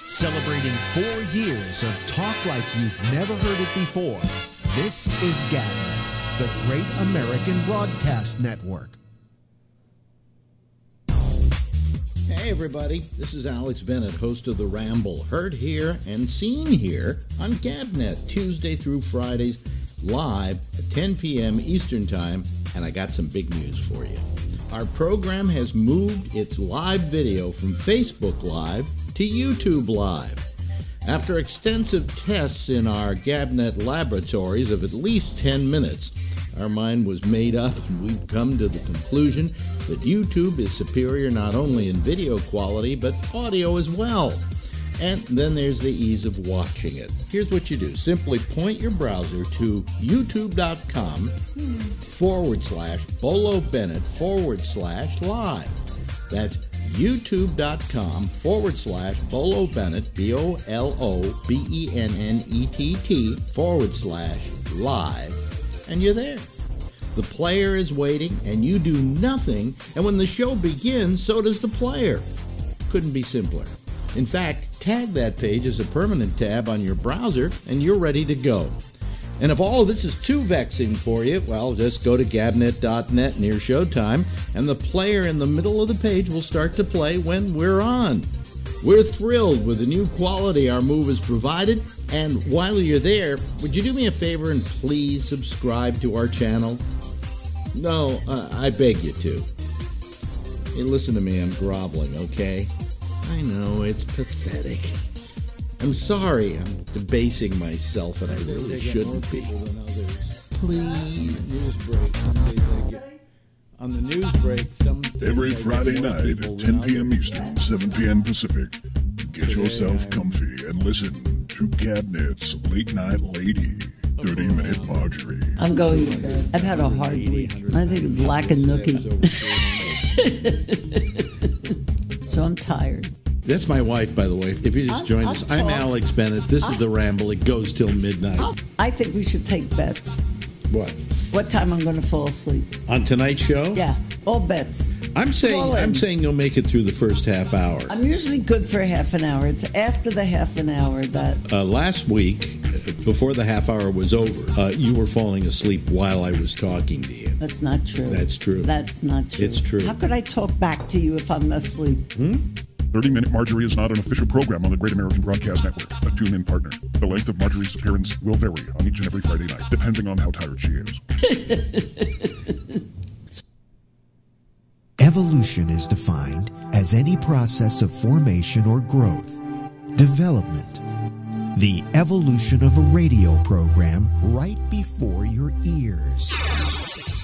Celebrating 4 years of talk like you've never heard it before. This is GABNET, the Great American Broadcast Network. Hey everybody, this is Alex Bennett, host of the Ramble, heard here and seen here on GABNET, Tuesday through Fridays, live at 10 p.m. Eastern Time, and I got some big news for you. Our program has moved its live video from Facebook Live to YouTube Live. After extensive tests in our GABNET laboratories of at least 10 minutes, our mind was made up and we've come to the conclusion that YouTube is superior not only in video quality, but audio as well. And then there's the ease of watching it. Here's what you do. Simply point your browser to youtube.com/Bolo Bennett /live. That's youtube.com/Bolo Bennett, BOLOBENNETT /live. And you're there. The player is waiting, and you do nothing, and when the show begins, so does the player. Couldn't be simpler. In fact, tag that page as a permanent tab on your browser, and you're ready to go. And if all of this is too vexing for you, well, just go to gabnet.net near showtime, and the player in the middle of the page will start to play when we're on. We're thrilled with the new quality our move has provided, and while you're there, would you do me a favor and please subscribe to our channel? No, I beg you to. Hey, listen to me, I'm groveling, okay? I know, it's pathetic. I'm sorry, I'm debasing myself, and I really shouldn't be. Please. News break. On the news break, every Friday night at 10 p.m. Eastern, 7 p.m. Pacific, get yourself comfy and listen to GABNET's Late Night Lady, 30-Minute Marjorie. I'm going to bed. I've had a hard week. I think it's lack of nookie. So I'm tired. That's my wife, by the way. If you just joined us, I'm Alex Bennett. This is The Ramble. It goes till midnight. I think we should take bets. What? What time I'm going to fall asleep. On tonight's show? Yeah, all bets. I'm saying you'll make it through the first half hour. I'm usually good for half an hour. It's after the half an hour that... Last week, before the half hour was over, you were falling asleep while I was talking to you. That's not true. That's true. That's not true. It's true. How could I talk back to you if I'm asleep? 30-Minute Marjorie is not an official program on the Great American Broadcast Network, a tune-in partner. The length of Marjorie's appearance will vary on each and every Friday night, depending on how tired she is. Evolution is defined as any process of formation or growth, development, the evolution of a radio program right before your ears.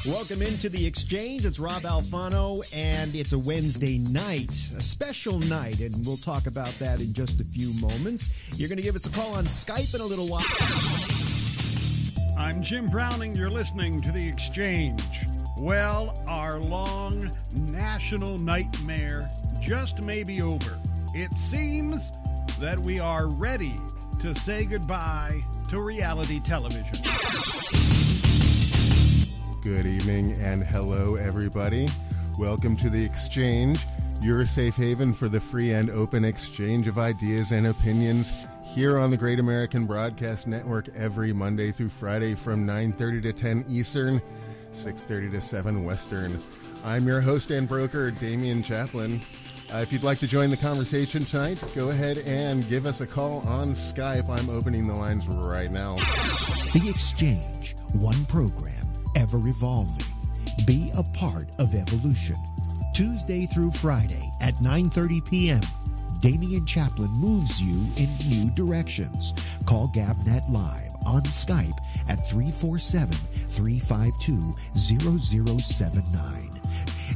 Welcome into The Exchange. It's Rob Alfano, and it's a Wednesday night, a special night, and we'll talk about that in just a few moments. You're going to give us a call on Skype in a little while. I'm Jim Browning. You're listening to The Exchange. Well, our long national nightmare just may be over. It seems that we are ready to say goodbye to reality television. Good evening and hello, everybody. Welcome to The Exchange, your safe haven for the free and open exchange of ideas and opinions here on the Great American Broadcast Network every Monday through Friday from 9:30 to 10 Eastern, 6:30 to 7 Western. I'm your host and broker, Damian Chaplin. If you'd like to join the conversation tonight, go ahead and give us a call on Skype. I'm opening the lines right now. The Exchange, one program, ever evolving. Be a part of evolution. Tuesday through Friday at 9:30 p.m. Damian Chaplin moves you in new directions. Call GABNET Live on Skype at 347-352-0079.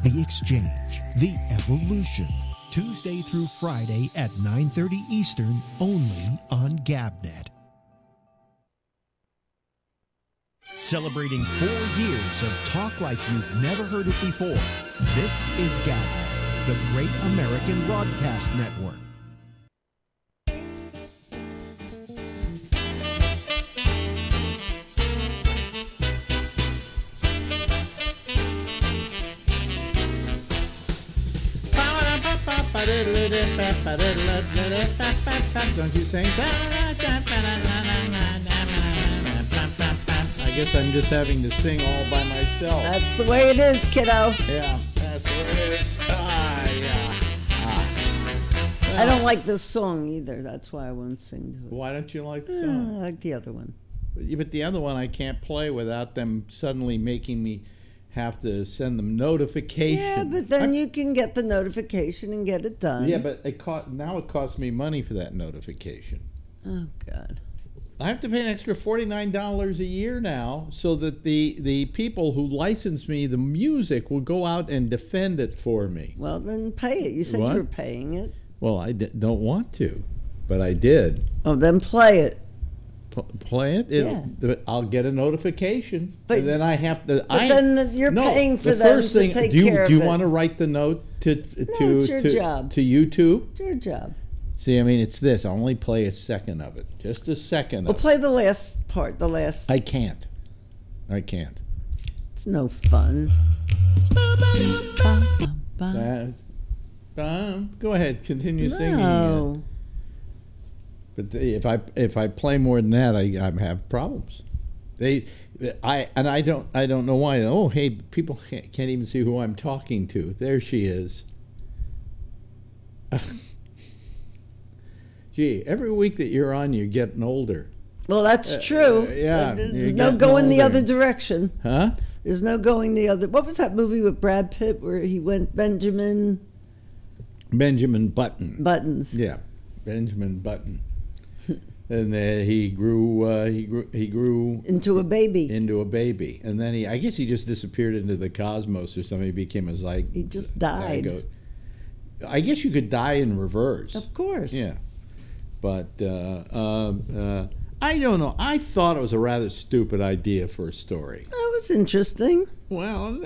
The Exchange, the evolution. Tuesday through Friday at 9:30 Eastern, only on GABNET. Celebrating 4 years of talk like you've never heard it before. This is GABNET, the Great American Broadcast Network. Don't you sing? I guess I'm just having to sing all by myself. That's the way it is, kiddo. Yeah, that's what it is. I don't like this song either. That's why I won't sing to it. Why don't you like the song? I like the other one. But the other one I can't play without them suddenly making me have to send them notification. Yeah, but then you can get the notification and get it done. Yeah, but now it costs me money for that notification. Oh, God. I have to pay an extra $49 a year now so that the people who license me the music will go out and defend it for me. Well, then pay it. You said What? you were paying it. Well, I don't want to, but I did. Oh, then play it. Play it? I'll get a notification. But- and then I have to... But then you're paying for them to take care of it. Do you want to write the note to it's your job. to YouTube? It's your job. See, I mean, it's this. I'll only play a second of it. Just a second Well, of it. play the last part, the last... I can't. It's no fun. Go ahead, continue singing. No. But if I play more than that, I have problems. I don't know why. Oh, hey, people can't even see who I'm talking to. There she is. Gee, every week that you're on, you're getting older. Well, that's true. Yeah, There's no going the other direction. Huh? There's no going the other... What was that movie with Brad Pitt where he went Benjamin Button. Buttons. Yeah, Benjamin Button. And he grew into a baby. And then I guess he just disappeared into the cosmos or something. He became a zygote. He just died. I guess you could die in reverse. Of course. Yeah. But I don't know. I thought it was a rather stupid idea for a story. That was interesting. Well, and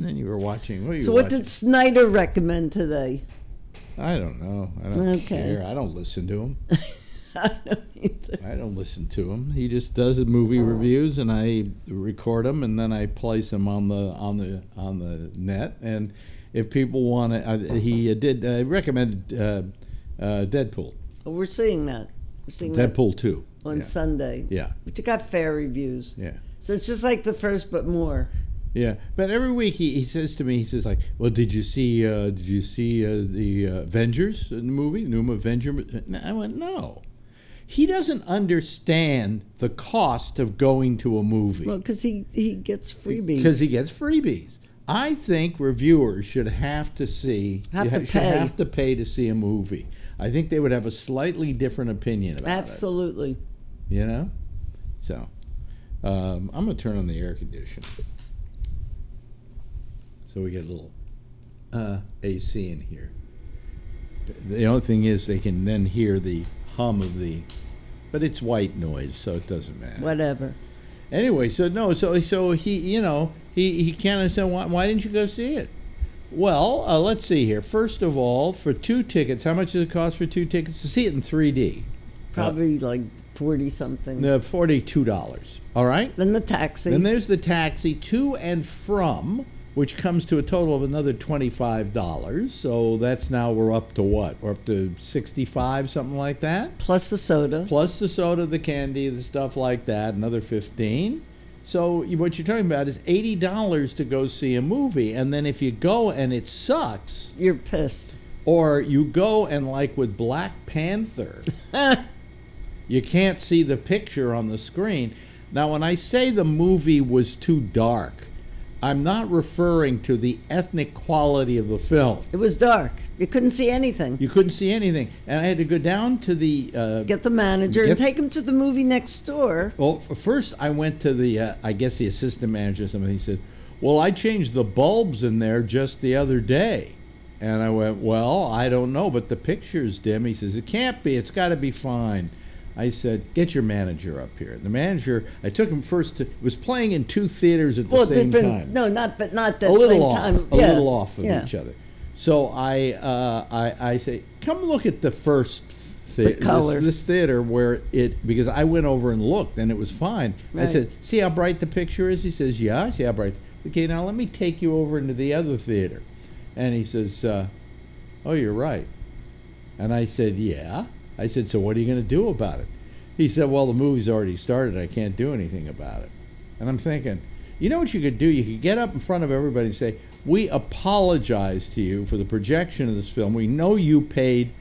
then you were watching. What did Snyder recommend today? I don't know. I don't care. I don't listen to him. I don't either. I don't listen to him. He just does movie reviews, and I record them, and then I place them on the net. And if people want to, he did recommended Deadpool. Well, we're seeing that. We're seeing Deadpool 2 on Sunday. Yeah, but you got fair reviews. Yeah, so it's just like the first, but more. Yeah, but every week he says to me, he says like, "Well, did you see the Avengers movie, new Avenger?" I went, "No." He doesn't understand the cost of going to a movie. Well, because he gets freebies. Because he gets freebies. I think reviewers should have to have to pay to see a movie. I think they would have a slightly different opinion about it. Absolutely. You know? So, I'm going to turn on the air conditioner. So we get a little AC in here. The only thing is they can then hear the hum of but it's white noise, so it doesn't matter. Whatever. Anyway, so he he kind of said, why didn't you go see it? Well, let's see here. First of all, for 2 tickets, how much does it cost for 2 tickets to see it in 3D? Probably like 40 something. $42. All right. Then the taxi. Then there's the taxi to and from, which comes to a total of another $25. So that's now we're up to what? We're up to 65, something like that. Plus the soda. Plus the soda, the candy, the stuff like that, another 15. So what you're talking about is $80 to go see a movie, and then if you go and it sucks, you're pissed. Or you go and like with Black Panther, you can't see the picture on the screen. Now, when I say the movie was too dark, I'm not referring to the ethnic quality of the film. It was dark. You couldn't see anything. You couldn't see anything. And I had to go down to the... get the manager and take him to the movie next door. Well, first I went to the, I guess the assistant manager or something. He said, well, I changed the bulbs in there just the other day. And I went, well, I don't know, but the picture's dim. He says, it can't be. It's got to be fine. I said, get your manager up here. The manager, I took him first to, was playing in 2 theaters at the same time. No, not that same time. A little off of each other. So I say, come look at the first this theater where because I went over and looked and it was fine. Right. I said, see how bright the picture is? He says, yeah, I see how bright. Okay, now let me take you over into the other theater. And he says, oh, you're right. And I said, yeah. I said, so what are you going to do about it? He said, well, the movie's already started. I can't do anything about it. And I'm thinking, you know what you could do? You could get up in front of everybody and say, we apologize to you for the projection of this film. We know you paid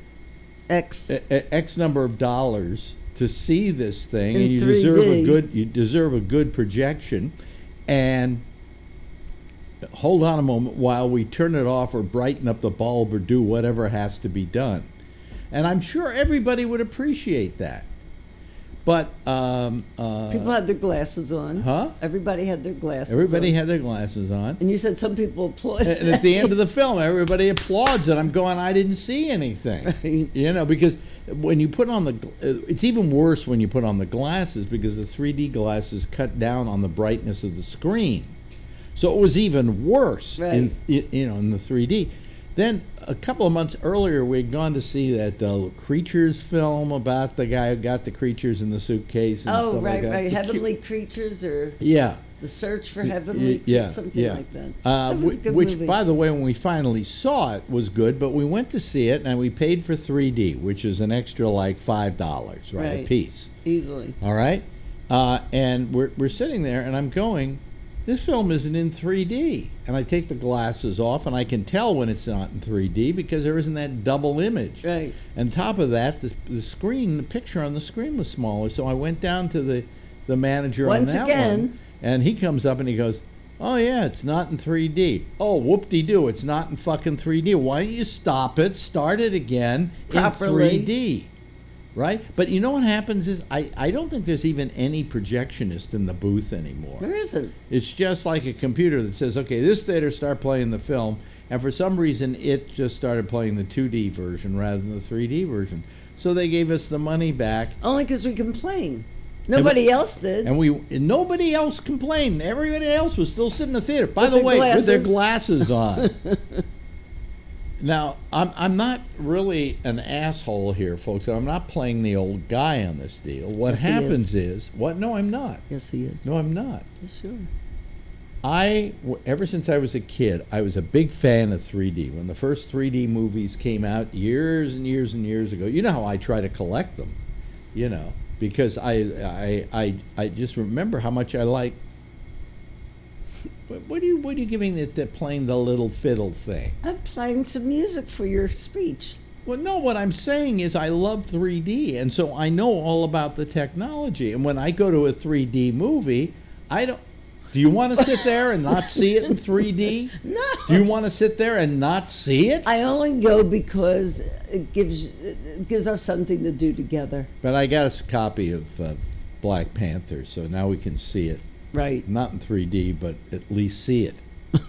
X number of dollars to see this thing, and you 3D. deserve a good projection. And hold on a moment while we turn it off or brighten up the bulb or do whatever has to be done. And I'm sure everybody would appreciate that. But people had their glasses on. Huh? Everybody had their glasses everybody on. had their glasses on. And you said some people applauded. And at the end of the film, everybody applauds, and I'm going, I didn't see anything. Right. You know, because when you put on it's even worse when you put on the glasses, because the 3D glasses cut down on the brightness of the screen. So it was even worse in the 3D. Then a couple of months earlier, we had gone to see that Creatures film about the guy who got the creatures in the suitcase and stuff like that. Right. Heavenly Creatures, or yeah, The Search for Heavenly Creatures, something like that. That was a good which, movie. by the way, when we finally saw it, was good. But we went to see it, and we paid for 3D, which is an extra like $5, right, a piece. Easily. All right, and we're sitting there, and I'm going, this film isn't in 3D. And I take the glasses off, and I can tell when it's not in 3D because there isn't that double image. Right. And on top of that, the picture on the screen was smaller. So I went down to the manager on that one, and he comes up and he goes, oh, yeah, it's not in 3D. Oh, whoop-de-doo, it's not in fucking 3D. Why don't you stop it, start it again properly in 3D? Right? But you know what happens is I don't think there's even any projectionist in the booth anymore. There isn't. It's just like a computer that says, okay, this theater start playing the film, and for some reason it just started playing the 2D version rather than the 3D version. So they gave us the money back. Only because we complained. Nobody else did. And nobody else complained. Everybody else was still sitting in the theater. By the way, with their glasses on. Now, I'm not really an asshole here, folks. I'm not playing the old guy on this deal. What happens is... What? No, I'm not. Yes, he is. No, I'm not. Yes, sure. Ever since I was a kid, I was a big fan of 3D. When the first 3D movies came out years and years and years ago, you know how I try to collect them, you know, because I just remember how much I like... What are you giving it playing the little fiddle thing? I'm playing some music for your speech. Well, no, what I'm saying is I love 3D, and so I know all about the technology. And when I go to a 3D movie, I don't... Do you want to sit there and not see it in 3D? No. Do you want to sit there and not see it? I only go because it gives us something to do together. But I got a copy of Black Panther, so now we can see it. Right. Not in 3D, but at least see it.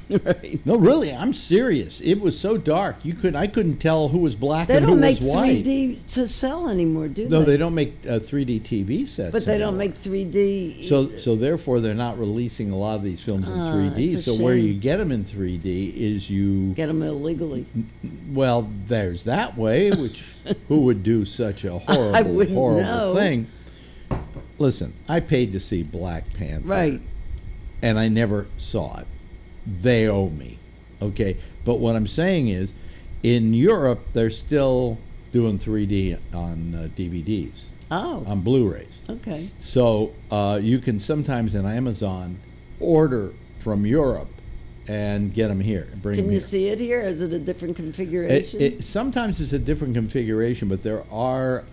Right. No, really, I'm serious. It was so dark. I couldn't tell who was black and who was white. They don't make 3D to sell anymore, do they? No, they don't make 3D TV sets. But they don't make 3D. So therefore, they're not releasing a lot of these films in 3D. So where you get them in 3D is you get them illegally. Well, there's that way. Which who would do such a horrible thing? Listen, I paid to see Black Panther. Right. And I never saw it. They owe me. Okay? But what I'm saying is, in Europe, they're still doing 3D on DVDs. Oh. On Blu-rays. Okay. So you can sometimes on Amazon order from Europe and get them here. Can you see it here? Is it a different configuration? Sometimes it's a different configuration, but there are...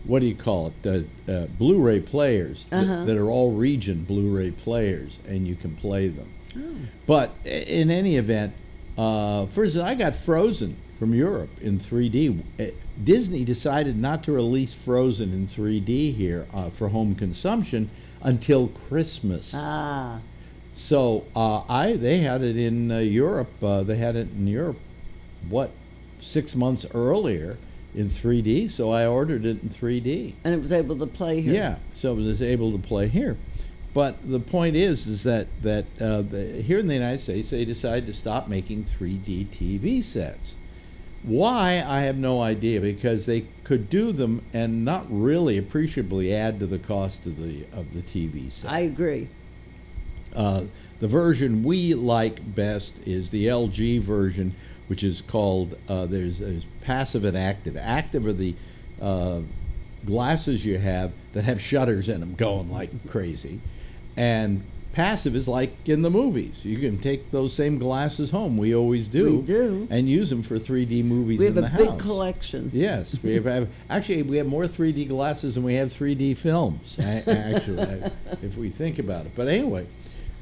what do you call it? Blu-ray players that are all region Blu-ray players, and you can play them. Oh. But in any event, for instance, I got Frozen from Europe in 3D. Disney decided not to release Frozen in 3D here for home consumption until Christmas. Ah. So they had it in Europe. They had it in Europe, 6 months earlier. In 3D, so I ordered it in 3D. And it was able to play here. Yeah, so it was able to play here. But the point is that here in the United States, they decided to stop making 3D TV sets. Why, I have no idea, because they could do them and not really appreciably add to the cost of the TV set. I agree. The version we like best is the LG version, which is called, there's passive and active. Active are the glasses you have that have shutters in them going like crazy. And passive is like in the movies. You can take those same glasses home. We always do. We do. And use them for 3D movies in the house. We have a big collection. Yes. Actually, we have more 3D glasses than we have 3D films, actually, if we think about it. But anyway,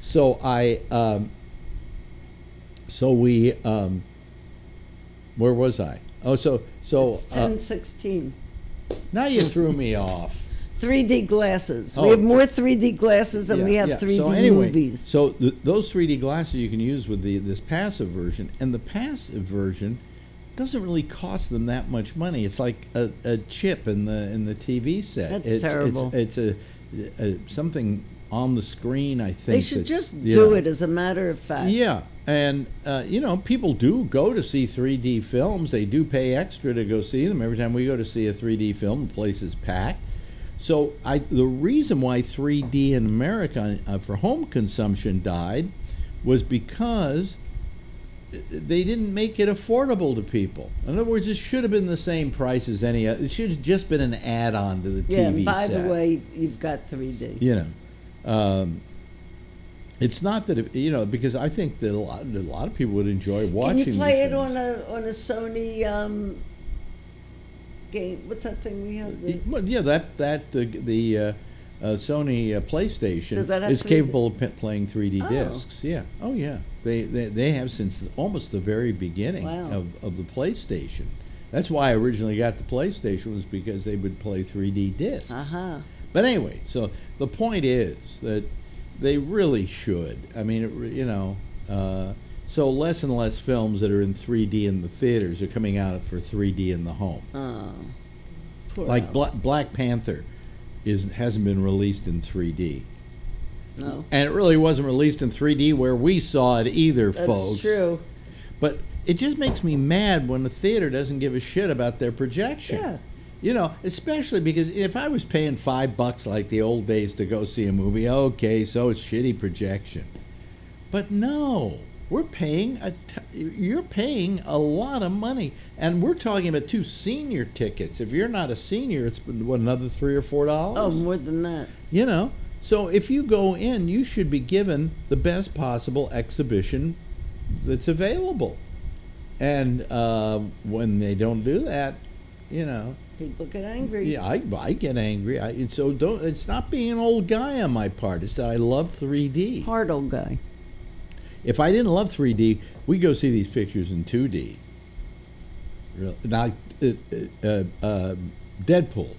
so where was I? Oh, so It's 10:16. Now you threw me off. 3D glasses. Oh. We have more 3D glasses than we have 3D so anyway, movies. So those 3D glasses you can use with this passive version, and the passive version doesn't really cost them that much money. It's like a chip in the TV set. That's terrible. It's something on the screen, I think. They should just do it, as a matter of fact. Yeah, and people do go to see 3D films. They do pay extra to go see them. Every time we go to see a 3D film, the place is packed. So the reason why 3D in America for home consumption died was because they didn't make it affordable to people. In other words, it should have been the same price as any other. It should have just been an add-on to the TV set. Yeah, and by the way, you've got 3D. It's not that because I think that a lot of people would enjoy watching. Can you play it on a Sony game? What's that thing we have? the Sony PlayStation is 3D? capable of playing 3D discs. Yeah. Oh yeah. They have since almost the very beginning of the PlayStation. That's why I originally got the PlayStation, was because they would play 3D discs. But anyway, so the point is that they really should. I mean, so less and less films that are in 3D in the theaters are coming out for 3D in the home. Like Black Panther hasn't been released in 3D. No. And it really wasn't released in 3D where we saw it either, folks. That's true. But it just makes me mad when the theater doesn't give a shit about their projection. Yeah. Especially because if I was paying $5 like the old days to go see a movie, okay, so it's shitty projection. But no, you're paying a lot of money, and we're talking about 2 senior tickets. If you're not a senior, it's another $3 or $4. Oh, more than that. So if you go in, you should be given the best possible exhibition that's available. And when they don't do that, people get angry. Yeah, I get angry. It's not being an old guy on my part. It's that I love 3D. Hard old guy. If I didn't love 3D, we'd go see these pictures in 2D. Now, Deadpool,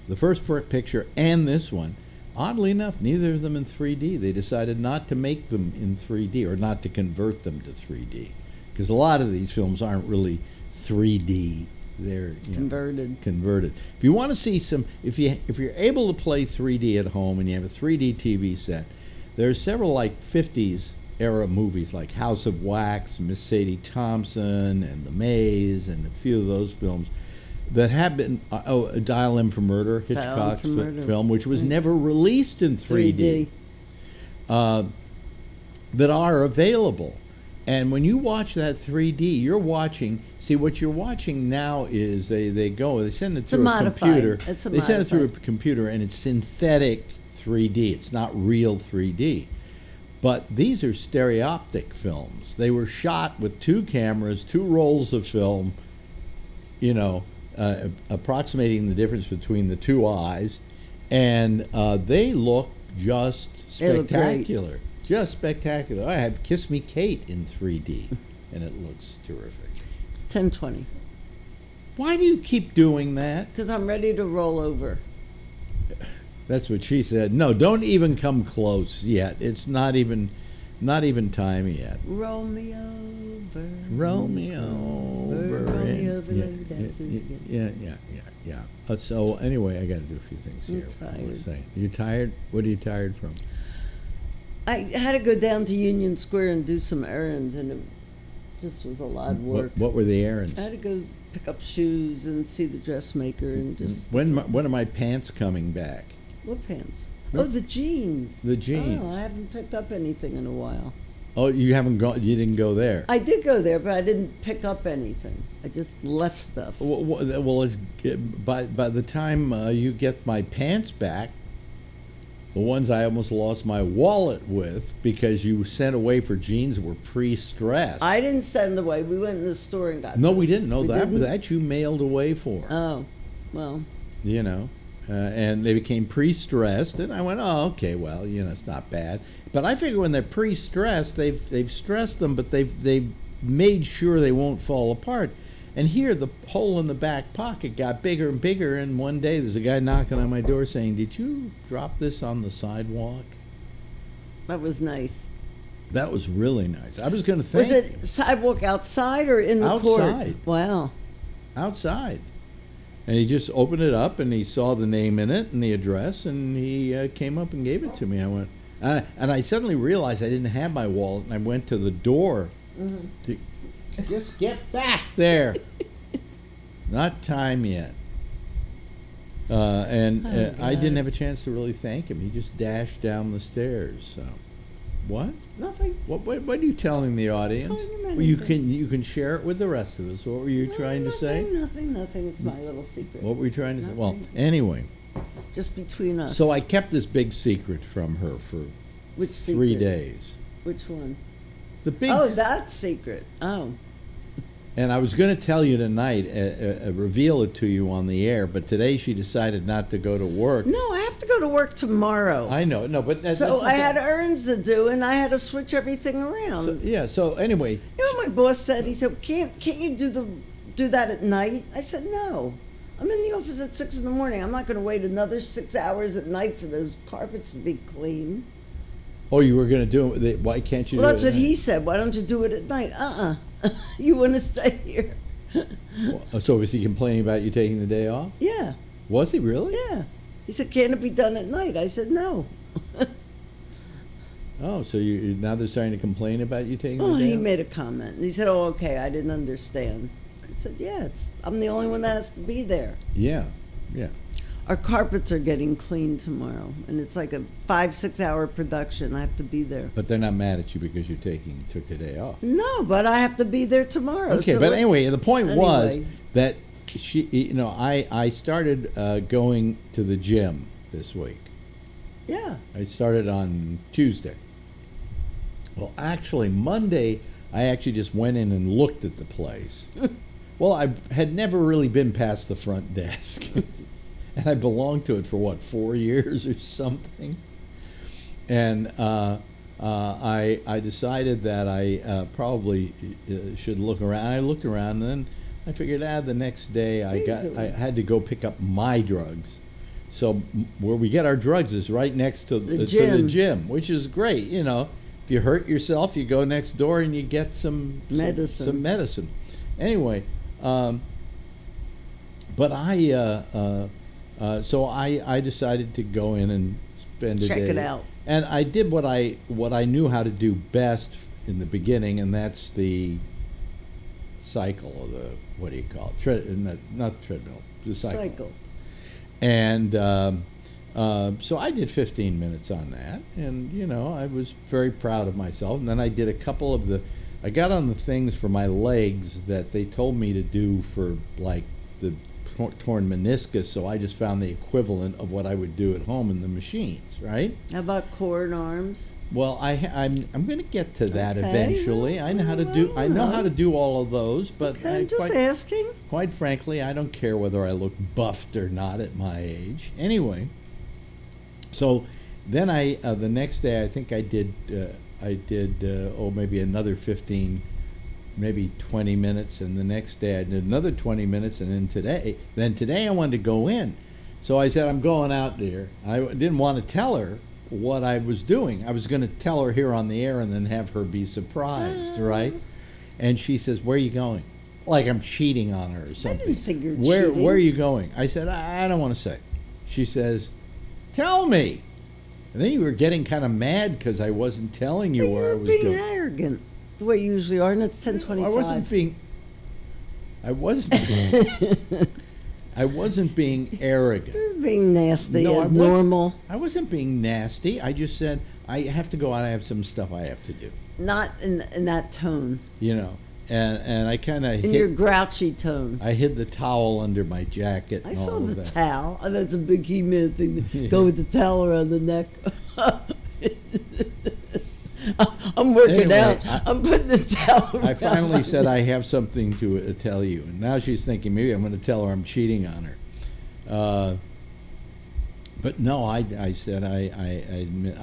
the first picture and this one, oddly enough, neither of them in 3D. They decided not to make them in 3D, or not to convert them to 3D, because a lot of these films aren't really 3D. They're converted. If you want to see if you're able to play 3D at home and you have a 3D TV set, there are several like 50s era movies like House of Wax, Miss Sadie Thompson, and The Maze, and a few of those films that have been Dial M for Murder, Hitchcock's film, which was never released in 3D. That are available. And when you watch that 3D, you're watching. See, what you're watching now is they send it through a computer. They send it through a computer, and it's synthetic 3D. It's not real 3D. But these are stereoptic films. They were shot with 2 cameras, 2 rolls of film, approximating the difference between the 2 eyes, and they look just spectacular. Just spectacular. I had Kiss Me Kate in 3D, and it looks terrific. It's 10:20. Why do you keep doing that? Because I'm ready to roll over. That's what she said. No, don't even come close yet. It's not even time yet. Roll me over. Roll me over. Roll me over. Yeah. So anyway, I got to do a few things here. I'm tired. You tired? What are you tired from? I had to go down to Union Square and do some errands, and it just was a lot of work. What were the errands? I had to go pick up shoes and see the dressmaker and just... When are my pants coming back? What pants? Oh, the jeans. The jeans. Oh, I haven't picked up anything in a while. Oh, you haven't gone. You didn't go there. I did go there, but I didn't pick up anything. I just left stuff. Well, it's, by the time you get my pants back, the ones I almost lost my wallet with because you sent away for jeans were pre-stressed. I didn't send away. We went in the store and got. No, those. we didn't. No, We that didn't? you mailed away for. Oh, well. You know, and they became pre-stressed, and I went, oh, okay, well, you know, it's not bad. But I figure when they're pre-stressed, they've stressed them, but they've made sure they won't fall apart. And here, the hole in the back pocket got bigger and bigger, and one day there's a guy knocking on my door saying, "Did you drop this on the sidewalk?" That was nice. That was really nice. I was going to thank Was it sidewalk outside or in the court? Outside. Wow. Outside. And he just opened it up, and he saw the name in it and the address, and he came up and gave it to me. I went, and I suddenly realized I didn't have my wallet, and I went to the door to just get back there. It's not time yet. I didn't have a chance to really thank him. He just dashed down the stairs. So, what? Nothing. What are you telling the audience? telling him Well, you anything. can share it with the rest of us. What were you trying to say? Nothing. It's my little secret. What were you trying to say? Well, Nothing. anyway. Just between us. So I kept this big secret from her for Which 3 secret? days. Which one? The big. Oh, that secret. Oh. And I was going to tell you tonight, reveal it to you on the air, but today she decided not to go to work. No, I have to go to work tomorrow. I know, no, but So I had errands to do, and I had to switch everything around. So anyway, You know what my boss said? He said, "Can't you do that at night?" I said, "No. I'm in the office at 6 in the morning. I'm not going to wait another 6 hours at night for those carpets to be clean." oh, you were going to do it. Why can't you? Well, do that's it what at he night? said. Why don't you do it at night? You want to stay here? So was he complaining about you taking the day off? Yeah, Was he really? yeah. He said, "Can't it be done at night?" I said, "No." Oh, so now they're starting to complain about you taking Oh, the day he off? made a comment. And he said, "Oh, okay, I didn't understand." I said, "Yeah, I'm the only one that has to be there." Yeah. Our carpets are getting cleaned tomorrow, and it's like a 5-6 hour production. I have to be there. But they're not mad at you because you took the day off. No, but I have to be there tomorrow. Okay, so but let's- anyway, the point was Anyway. that I started going to the gym this week. Yeah. I started on Tuesday. Well, actually, Monday, I actually just went in and looked at the place. Well, I had never really been past the front desk. And I belonged to it for, 4 years or something? And I decided that I probably should look around. I looked around, and then I figured, the next day I had to go pick up my drugs. So where we get our drugs is right next to the gym, which is great. You know, if you hurt yourself, you go next door and you get some medicine. Anyway, but so I decided to go in and spend a day. Check it out. And I did what I knew how to do best in the beginning, and that's the cycle, or the, what do you call it? Not treadmill, the cycle. And so I did 15 minutes on that, and I was very proud of myself. And then I did a couple of I got on the things for my legs that they told me to do for like the torn meniscus, so I just found the equivalent of what I would do at home in the machines, right? How about core and arms? Well, I'm going to get to that Okay. eventually. I know how to do how to do all of those, but Okay, I'm just asking. Quite frankly, I don't care whether I look buffed or not at my age. Anyway, so then the next day I think I did maybe another 15, maybe 20 minutes, and the next day I did another 20 minutes, and then today I wanted to go in. So I said, I'm going out there. I didn't want to tell her what I was doing. I was going to tell her here on the air and then have her be surprised, right? And she says, where are you going? Like I'm cheating on her or something. I didn't think you're Where cheating. are you going? I said, I don't want to say. She says, tell me. And then you were getting kind of mad because I wasn't telling you where I was being going. arrogant, the way you usually are, and it's 10:25. I wasn't being arrogant. being nasty No, as I normal. I wasn't being nasty. I just said I have to go out. I have some stuff I have to do. Not in that tone. You know, and I kind of In your grouchy tone. I hid the towel under my jacket. I and saw all the of that. towel. Oh, that's a big He-Man thing. To go with the towel around the neck. I'm working Anyway, out. I'm putting the towel around I finally my said neck. I have something to tell you, and now she's thinking maybe I'm going to tell her I'm cheating on her. But no, I said I admit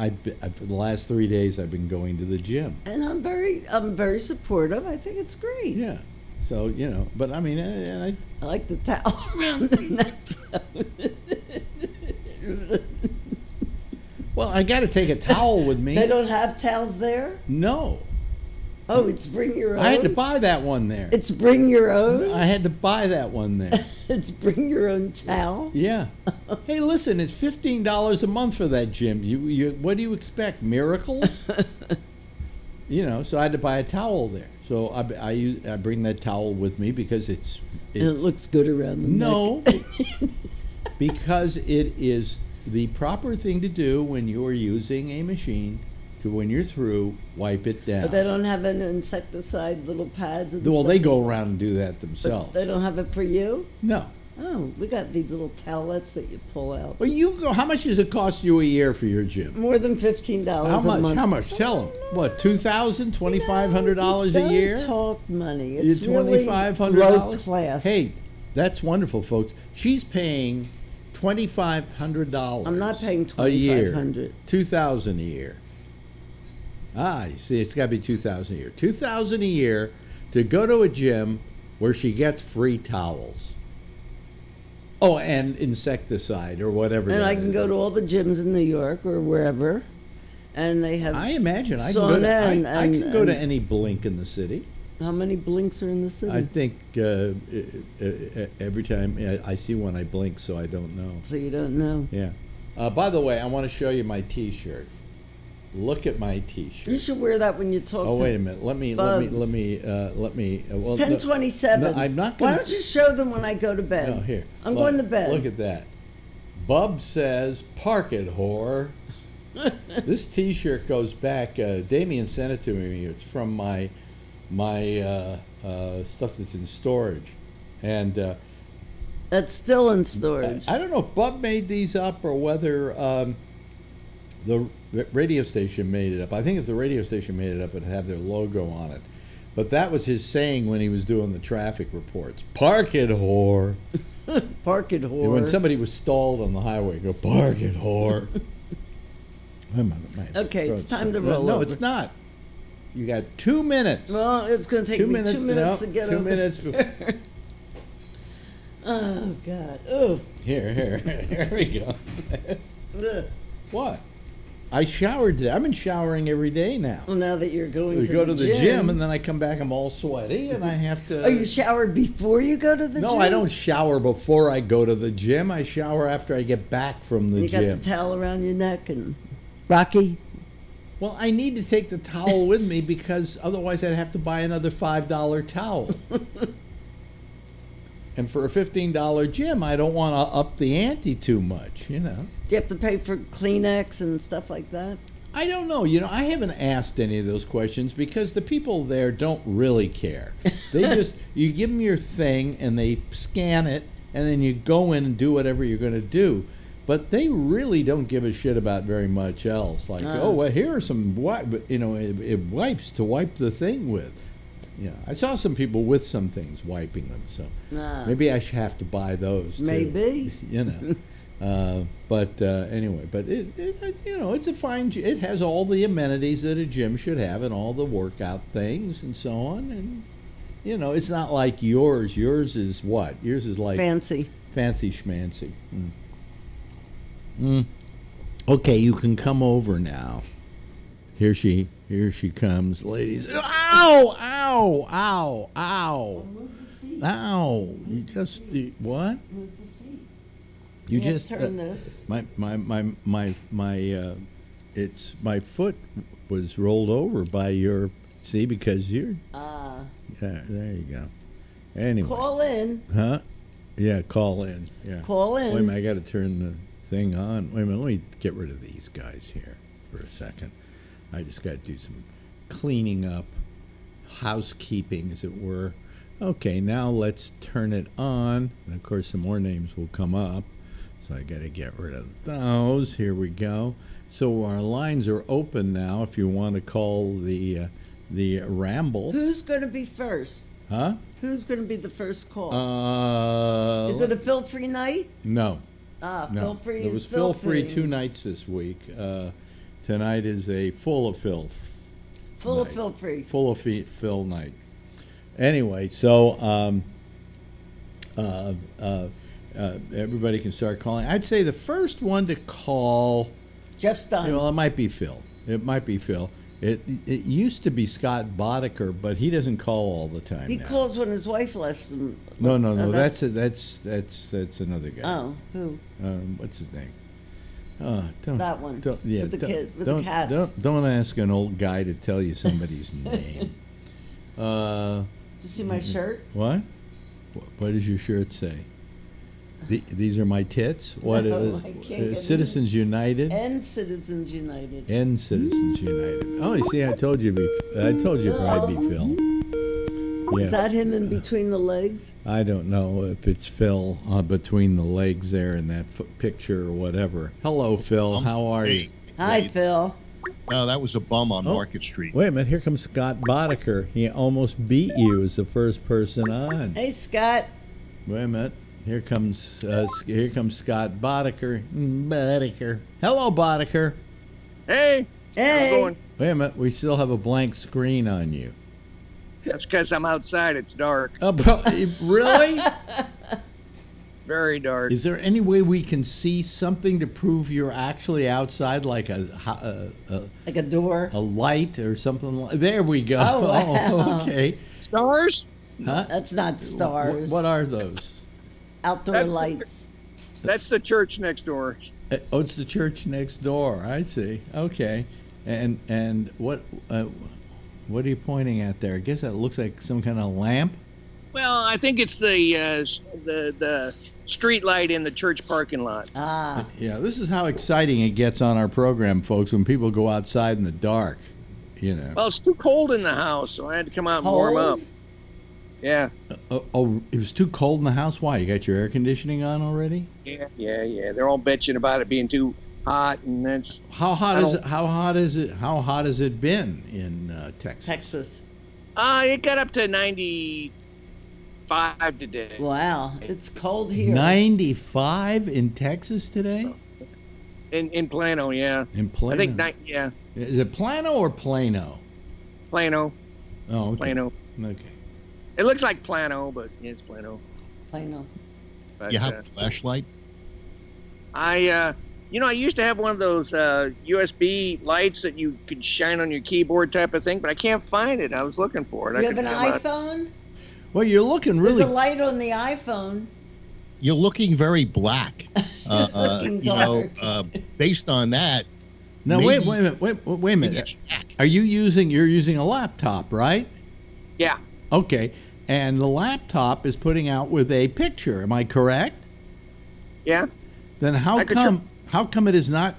for the last 3 days I've been going to the gym. And I'm very supportive. I think it's great. Yeah. So, you know, but I mean, I like the towel around the neck. well, I got to take a towel with me. They don't have towels there? No. Oh, it's bring your own? I had to buy that one there. It's bring your own? I had to buy that one there. It's bring your own towel? Yeah. Hey, listen, it's $15 a month for that gym. You what do you expect? Miracles? You know, so I had to buy a towel there. So I bring that towel with me because it's And it looks good around the neck. no, because it is the proper thing to do when you are using a machine. To when you're through, wipe it down. But they don't have an insecticide little pads and Well, stuff? they go around and do that But themselves. they don't have it for you? No. Oh, we got these little towelettes that you pull out. Well, you go. How much does it cost you a year for your gym? More than $15 How a much? month. How much? Tell them. What? $2,000, $2,500 a year? Don't talk money. You It's really $2,500. low class. Hey, that's wonderful, folks. She's paying $2,500. I'm not paying a year. $2,500. $2,000 a year. Ah, you see, it's got to be $2,000 a year. $2,000 a year to go to a gym where she gets free towels. Oh, and insecticide or whatever. And that I can is. go to all the gyms in New York or wherever, and they have. I imagine I can go sauna to, I and- can go to and- any Blink in the city. How many blinks are in the city? I think every time I see one, I blink, so I don't know. So you don't know. Yeah. By the way, I want to show you my T-shirt. Look at my T-shirt. You should wear that when you talk. Oh, to wait a minute. Let me. Bubs. Well, It's 10:27. No, I'm not Why gonna- don't you show them when I go to bed? No, here. I'm Look- going to bed. Look at that. Bub says, "Park it, whore." This T-shirt goes back. Damien sent it to me. It's from my stuff that's in storage, and That's still in storage. I don't know if Bub made these up or whether the radio station made it up. I think if the radio station made it up, it'd have their logo on it. But that was his saying when he was doing the traffic reports. Park it, whore. Park it, And whore. when somebody was stalled on the highway, go, park it, whore. Okay, it's time to No, roll No, over. it's not. You got 2 minutes. Well, it's going to take 2 me minutes. 2 minutes no, to get 2 over. minutes. Oh God. Oh. Here we go. Ugh. What? I showered today. I've been showering every day now. Well, now that you're going We to go the to the gym, and then I come back, I'm all sweaty, and I have to. Oh, you showered before you go to the No, gym? I don't shower before I go to the gym. I shower after I get back from the You got gym. the towel around your neck and Rocky. Well, I need to take the towel with me because otherwise I'd have to buy another $5 towel. And for a $15 gym, I don't want to up the ante too much, you know. Do you have to pay for Kleenex and stuff like that? I don't know. You know, I haven't asked any of those questions because the people there don't really care. They just, you give them your thing and they scan it and then you go in and do whatever you're going to do. But they really don't give a shit about very much else. Like, oh, well, here are some, wipes to wipe the thing with. Yeah, I saw some people with some things wiping them, so maybe I should have to buy those too. Maybe. You know. Anyway, but it you know, it's a fine. It has all the amenities that a gym should have, and all the workout things and so on. And you know, it's not like yours. Yours is what? Yours is like fancy schmancy. Okay, you can come over now. Here she comes, ladies. Ow! Ow! Ow! Ow! Ow! You just what? You just turn this. It's my foot was rolled over by your. See, because you're. Yeah, there you go. Anyway. Call in. Huh? Yeah, call in. Yeah. Call in. Wait a minute, I got to turn the thing on. Wait a minute, let me get rid of these guys here for a second. I just got to do some cleaning up, housekeeping, as it were. Okay, now let's turn it on. And of course, some more names will come up. So I got to get rid of those. Here we go. So our lines are open now if you want to call the Ramble. Who's going to be first? Huh? Who's going to be the first call? Is it a Phil-free night? No. No. Phil-free There was is Phil-free Phil-free. 2 nights this week. Tonight is a full of Phil. Full of night. Phil-free. Full of Phil night. Anyway, so everybody can start calling. I'd say the first one to call. Jeff Stein. Well, it might be Phil. It might be Phil. It used to be Scott Boddicker, but he doesn't call all the time. He now. calls when his wife left him. No. Oh, That's another guy. Oh, who? What's his name? Don't, That one. Don't, yeah, With the don't, kid, with don't, the cats. Don't ask an old guy to tell you somebody's name. Did you see my shirt? What? What does your shirt say? These are my tits. What? No, I can't get Citizens United. And Citizens United. And Citizens United. Oh, you see, I told you. I told you it'd probably be Phil. Yeah. Is that him in between the legs? I don't know if it's Phil between the legs there in that picture or whatever. Hello, Phil. How are you? Hi, Phil. No, that was a bum on Market Street. Wait a minute. Here comes Scott Boddicker. He almost beat you as the first person on. Hey, Scott. Wait a minute. Here comes Scott Boddicker. Boddicker. Hello, Boddicker. Hey. Hey. How's it going? Wait a minute. We still have a blank screen on you. That's because I'm outside. It's dark. Really? Very dark. Is there any way we can see something to prove you're actually outside, like like a door, a light, or something? There we go. Oh, wow. Okay. Stars? Huh? That's not stars. What are those? Outdoor lights. That's the church next door. Oh, it's the church next door. I see. Okay. And what are you pointing at there? I guess that looks like some kind of lamp. Well, I think it's the street light in the church parking lot. Ah. Yeah, this is how exciting it gets on our program, folks, when people go outside in the dark, you know. Well, it's too cold in the house, so I had to come out and warm up. Yeah. Oh, it was too cold in the house? Why? You got your air conditioning on already? Yeah. They're all bitching about it being too hot, and that's... How hot has it been in Texas? Texas. It got up to 95 today. Wow, it's cold here. 95 in Texas today? In Plano, yeah. In Plano? I think, yeah. Is it Plano or Plano? Plano. Oh, okay. Plano. Okay. It looks like Plano, but yeah, it's Plano. Plano. But, You have a flashlight? I used to have one of those USB lights that you could shine on your keyboard type of thing, but I can't find it. I was looking for it. You have an iPhone? Well, you're looking really... There's a light on the iPhone. You're looking very black. Looking dark. Based on that... Now, maybe, wait a minute. You're using a laptop, right? Yeah. Okay. And the laptop is putting out with a picture. Am I correct? Yeah. Then how come it is not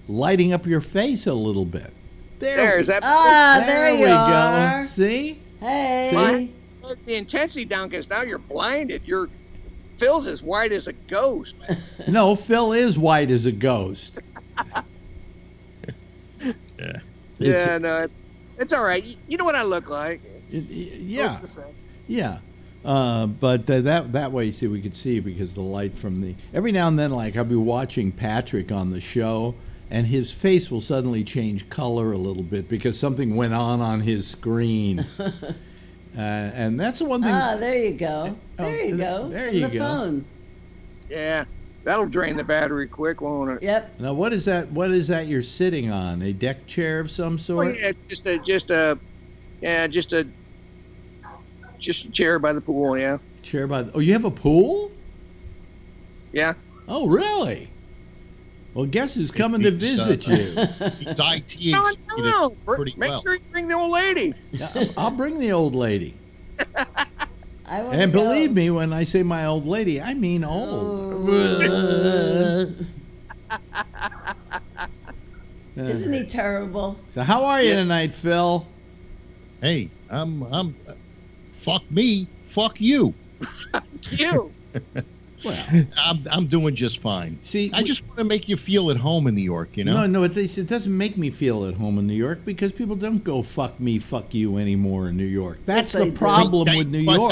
lighting up your face a little bit? There is that. There you are. Go. See? Hey. Put the intensity down because now you're blinded. Phil's as white as a ghost. No, Phil is white as a ghost. Yeah. No, it's all right. You know what I look like. Yeah. But that way, you see, we could see because the light from the... Every now and then, like, I'll be watching Patrick on the show, and his face will suddenly change color a little bit because something went on his screen. And that's the one thing... there you go. There you go. There you go. The phone. Yeah. That'll drain the battery quick, won't it? Yep. Now, what is that you're sitting on? A deck chair of some sort? Oh, yeah, just a chair by the pool, yeah. Chair by the... Oh, you have a pool? Yeah. Oh, really? Well, guess who's coming to visit you? It's IT. No. Pretty Make well. sure you bring the old lady. Yeah, I'll bring the old lady. I wanna And go. believe me, when I say my old lady, I mean old. Isn't he terrible? So how are you tonight, Phil? Hey, fuck me, fuck you. You. Well, I'm doing just fine. see, I just want to make you feel at home in New York, you know? no, it doesn't make me feel at home in New York because people don't go fuck me, fuck you anymore in New York. That's Yes, they the do. problem with New But York.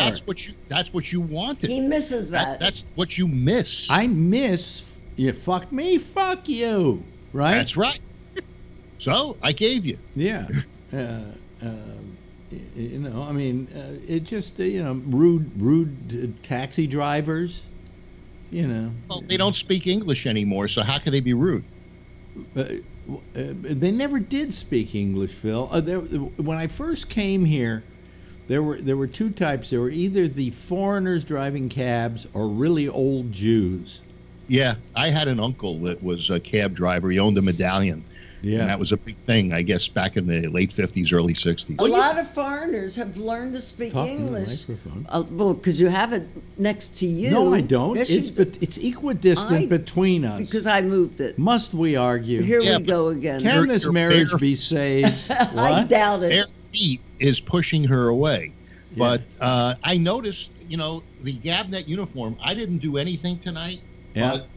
that's what you wanted. He misses that. That's what you miss. I miss you. Fuck me, fuck you. Right? That's right. So I gave you. Yeah. You know, I mean, it just rude taxi drivers. You know. Well, they don't speak English anymore, so how can they be rude? They never did speak English, Phil. When I first came here, there were two types. There were either the foreigners driving cabs or really old Jews. Yeah, I had an uncle that was a cab driver. He owned a medallion. Yeah. And that was a big thing, I guess, back in the late 50s, early 60s. A lot of foreigners have learned to speak Talk in the English. microphone. Well, because you have it next to you. No, I don't. Yes, It's equidistant between us. Because I moved it. Must we argue? Here Yeah, we go again. Can this your marriage bare- be saved? I What? doubt Bare it. feet is pushing her away. Yeah. But I noticed, the Gabnet uniform, I didn't do anything tonight. Yeah. But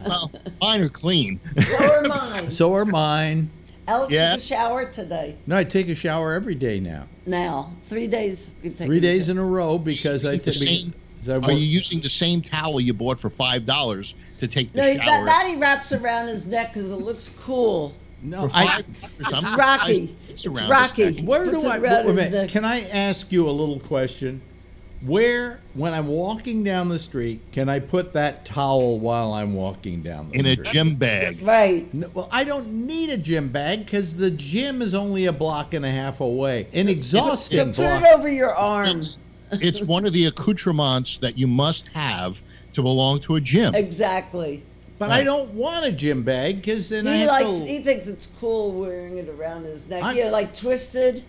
well, mine are clean. So are mine. So are mine. Alex Yeah. took a shower today. No, I take a shower every day now. Now, 3 days. 3 days in a row because I The same- Are you using the same towel you bought for $5 to take the No, shower? that he wraps around his neck because it looks cool. No, For $5, It's I'm- Rocky. It's It's around his Rocky. neck. Where Puts do it I? around Wait a his minute. neck. Can I ask you a little question? Where, when I'm walking down the street, can I put that towel while I'm walking down the In a street? gym bag. Right. No, well, I don't need a gym bag because the gym is only a block and a half away. An exhausting So put block. it over your arm. It's one of the accoutrements that you must have to belong to a gym. Exactly. But I don't want a gym bag because then I He have likes. to. He thinks it's cool wearing it around his neck. I'm- Yeah, like twisted.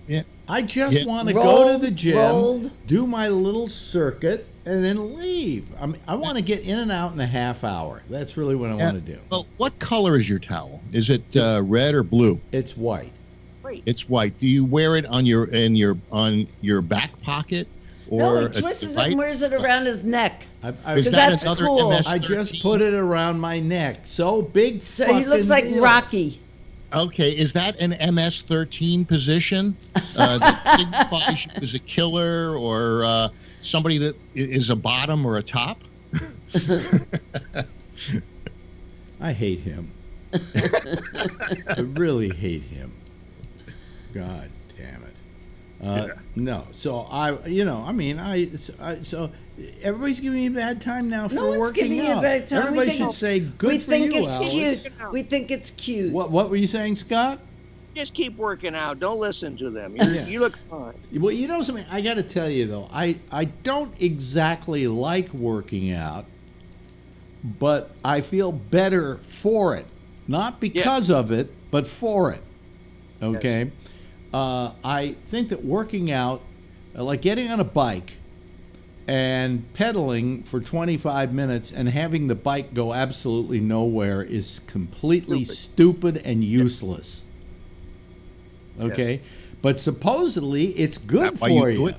Yeah. I just Yeah. want to go Rolled, to the gym, rolled. do my little circuit, and then leave. I want to get in and out in a half hour. That's really what I want to do. Well, what color is your towel? Is it red or blue? It's white. It's white. Do you wear it on your back pocket, or No, he at the twists it right? and wears it around his neck. Is Because that that's another cool. MS-13? I just put it around my neck. So big. So he looks like deal. Rocky. Okay, is that an MS-13 position that signifies you as a killer or somebody that is a bottom or a top? I hate him. I really hate him. God damn it. No. So so everybody's giving me a bad time now for No one's working giving you out. a bad time. Everybody We think- should say good We for think you, it's Alex. cute. We think it's cute. What were you saying, Scott? Just keep working out. Don't listen to them. Yeah. You look fine. Well, you know something? I got to tell you, though. I don't exactly like working out, but I feel better for it. Not because of it, but for it. Okay? I think that working out, like getting on a bike and pedaling for 25 minutes and having the bike go absolutely nowhere is completely stupid and useless. Okay? But supposedly it's good why for you do you. it?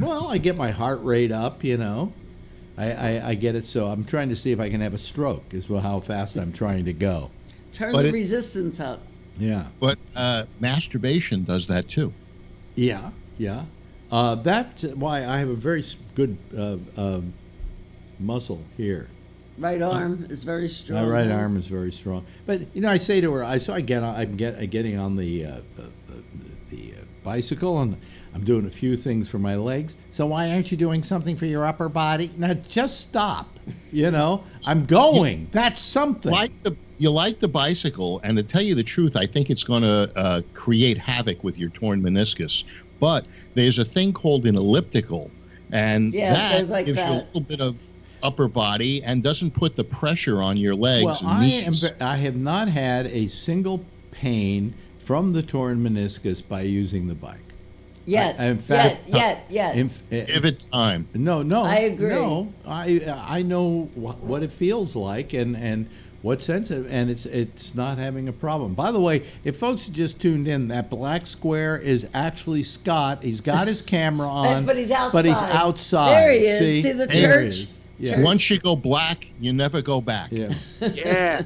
Well, I get my heart rate up, you know. I get it, so I'm trying to see if I can have a stroke, is how fast I'm trying to go. Turn But the it- resistance up. Yeah. But masturbation does that too. Yeah, yeah. That's why I have a very good muscle here. Right arm is very strong. My right arm is very strong. But I say to her, I'm getting on the bicycle, and I'm doing a few things for my legs. So why aren't you doing something for your upper body? Now just stop. I'm going. That's something. You like the bicycle, and to tell you the truth, I think it's going to create havoc with your torn meniscus. But there's a thing called an elliptical, and that goes like gives you a that. little bit of upper body and doesn't put the pressure on your legs Well, and knees. I have not had a single pain from the torn meniscus by using the bike. Yet. Give it time. No. I agree. No, I know what it feels like and what sensitive, and it's not having a problem. By the way, if folks just tuned in, that black square is actually Scott. He's got his camera on, but he's outside. There he is. See the church? Yeah. Once you go black, you never go back. Yeah. Yeah.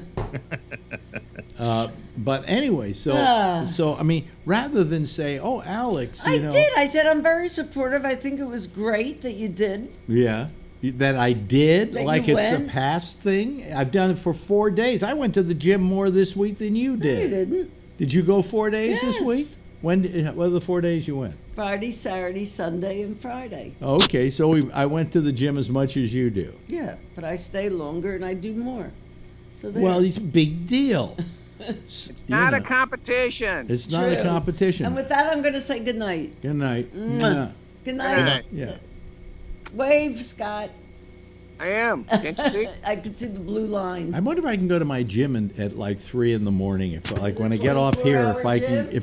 But anyway, so I mean, rather than say, "Oh, Alex," I did. I said I'm very supportive. I think it was great that you did. Yeah, that I did. That like you it's went. a past thing. I've done it for 4 days. I went to the gym more this week than you did. No, you didn't. Did you go 4 days this Yes. week? What are the 4 days you went? Friday, Saturday, Sunday, and Friday. Okay, so I went to the gym as much as you do. Yeah, but I stay longer and I do more. So there. Well, it's a big deal. It's not a competition. It's not a True. competition. And with that, I'm going to say good night. Good night. Mwah. Yeah. Good night. Good night. Yeah. Wave, Scott. I am. Can't you see? I can see the blue line. I wonder if I can go to my gym at like 3 in the morning. If like when I get off here, if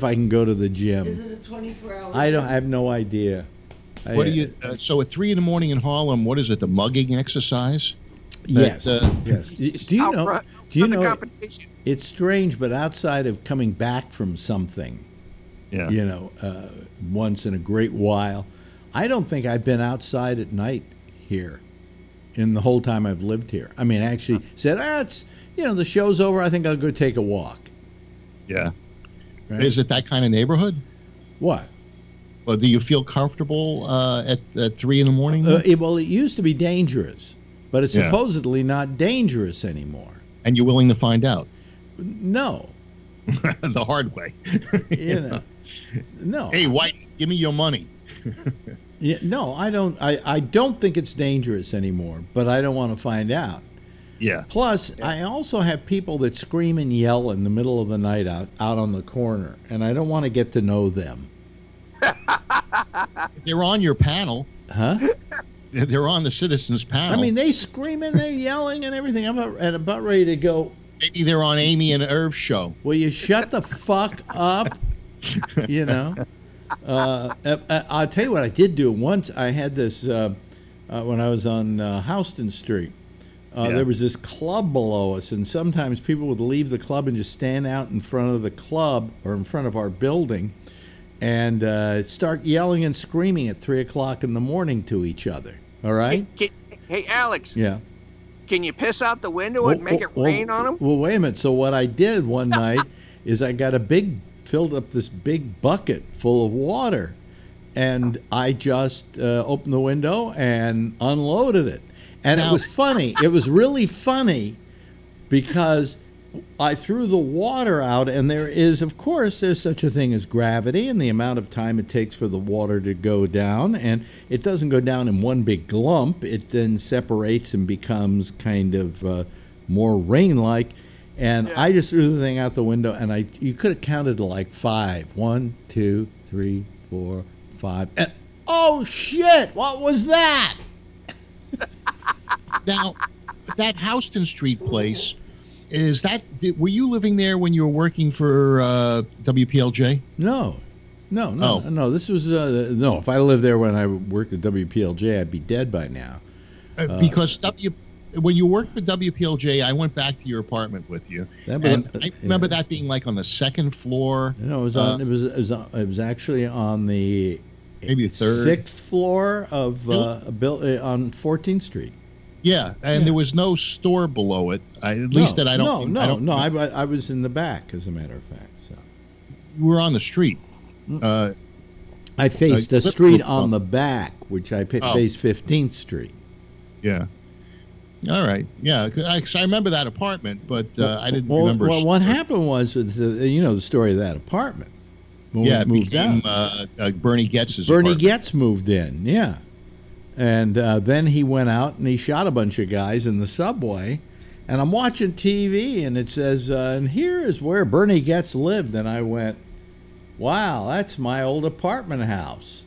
I can go to the gym. Is it a 24-hour? I have no idea. What do you? So at 3 in the morning in Harlem, what is it? The mugging exercise? Yes. Yes. It's Do you out know? front Do you of the know? competition. It's strange, but outside of coming back from something, Yeah. you know, once in a great while, I don't think I've been outside at night here in the whole time I've lived here. I mean, I actually said, it's, the show's over. I think I'll go take a walk. Yeah. Right? Is it that kind of neighborhood? What? Or do you feel comfortable at 3 in the morning? Well, it used to be dangerous, but it's Yeah. supposedly not dangerous anymore. And you're willing to find out No. the hard way. No. Hey, White, give me your money. Yeah, no, I don't. I don't think it's dangerous anymore, but I don't want to find out. Yeah. Plus, I also have people that scream and yell in the middle of the night out on the corner, and I don't want to get to know them. They're on your panel. Huh? They're on the citizens panel. I mean, they scream and they're yelling and everything. I'm about ready to go. Maybe they're on Amy and Irv's show. Will you shut the fuck up? I'll tell you what I did do once. I had this when I was on Houston Street. There was this club below us, and sometimes people would leave the club and just stand out in front of the club or in front of our building and start yelling and screaming at 3 o'clock in the morning to each other. All right? Hey, Alex. Yeah. Can you piss out the window and make it rain on them? Well, wait a minute. So what I did one night is I got filled up this big bucket full of water, and I just opened the window and unloaded it. And it was funny. It was really funny because I threw the water out, and there's such a thing as gravity and the amount of time it takes for the water to go down. And it doesn't go down in one big glump. It then separates and becomes kind of more rain-like. And I just threw the thing out the window, and you could have counted to like 5. 1, 2, 3, 4, 5. And, oh, shit, what was that? Now, that Houston Street place, were you living there when you were working for WPLJ? No. This was, no, if I lived there when I worked at WPLJ, I'd be dead by now. Because when you worked for WPLJ, I went back to your apartment with you, and I remember that being like on the second floor. No, it was it was actually on the maybe the 6th floor of on 14th Street. Yeah, and there was no store below it. I was in the back, as a matter of fact. So we were on the street. I faced a street on the back, which I faced 15th Street. Yeah. All right. Yeah, because I remember that apartment, but I didn't remember. Well, what happened was, the story of that apartment. It became Bernie Getz's apartment. Getz moved in, yeah. And then he went out and he shot a bunch of guys in the subway. And I'm watching TV, and it says, and here is where Bernie Getz lived. And I went, wow, that's my old apartment house.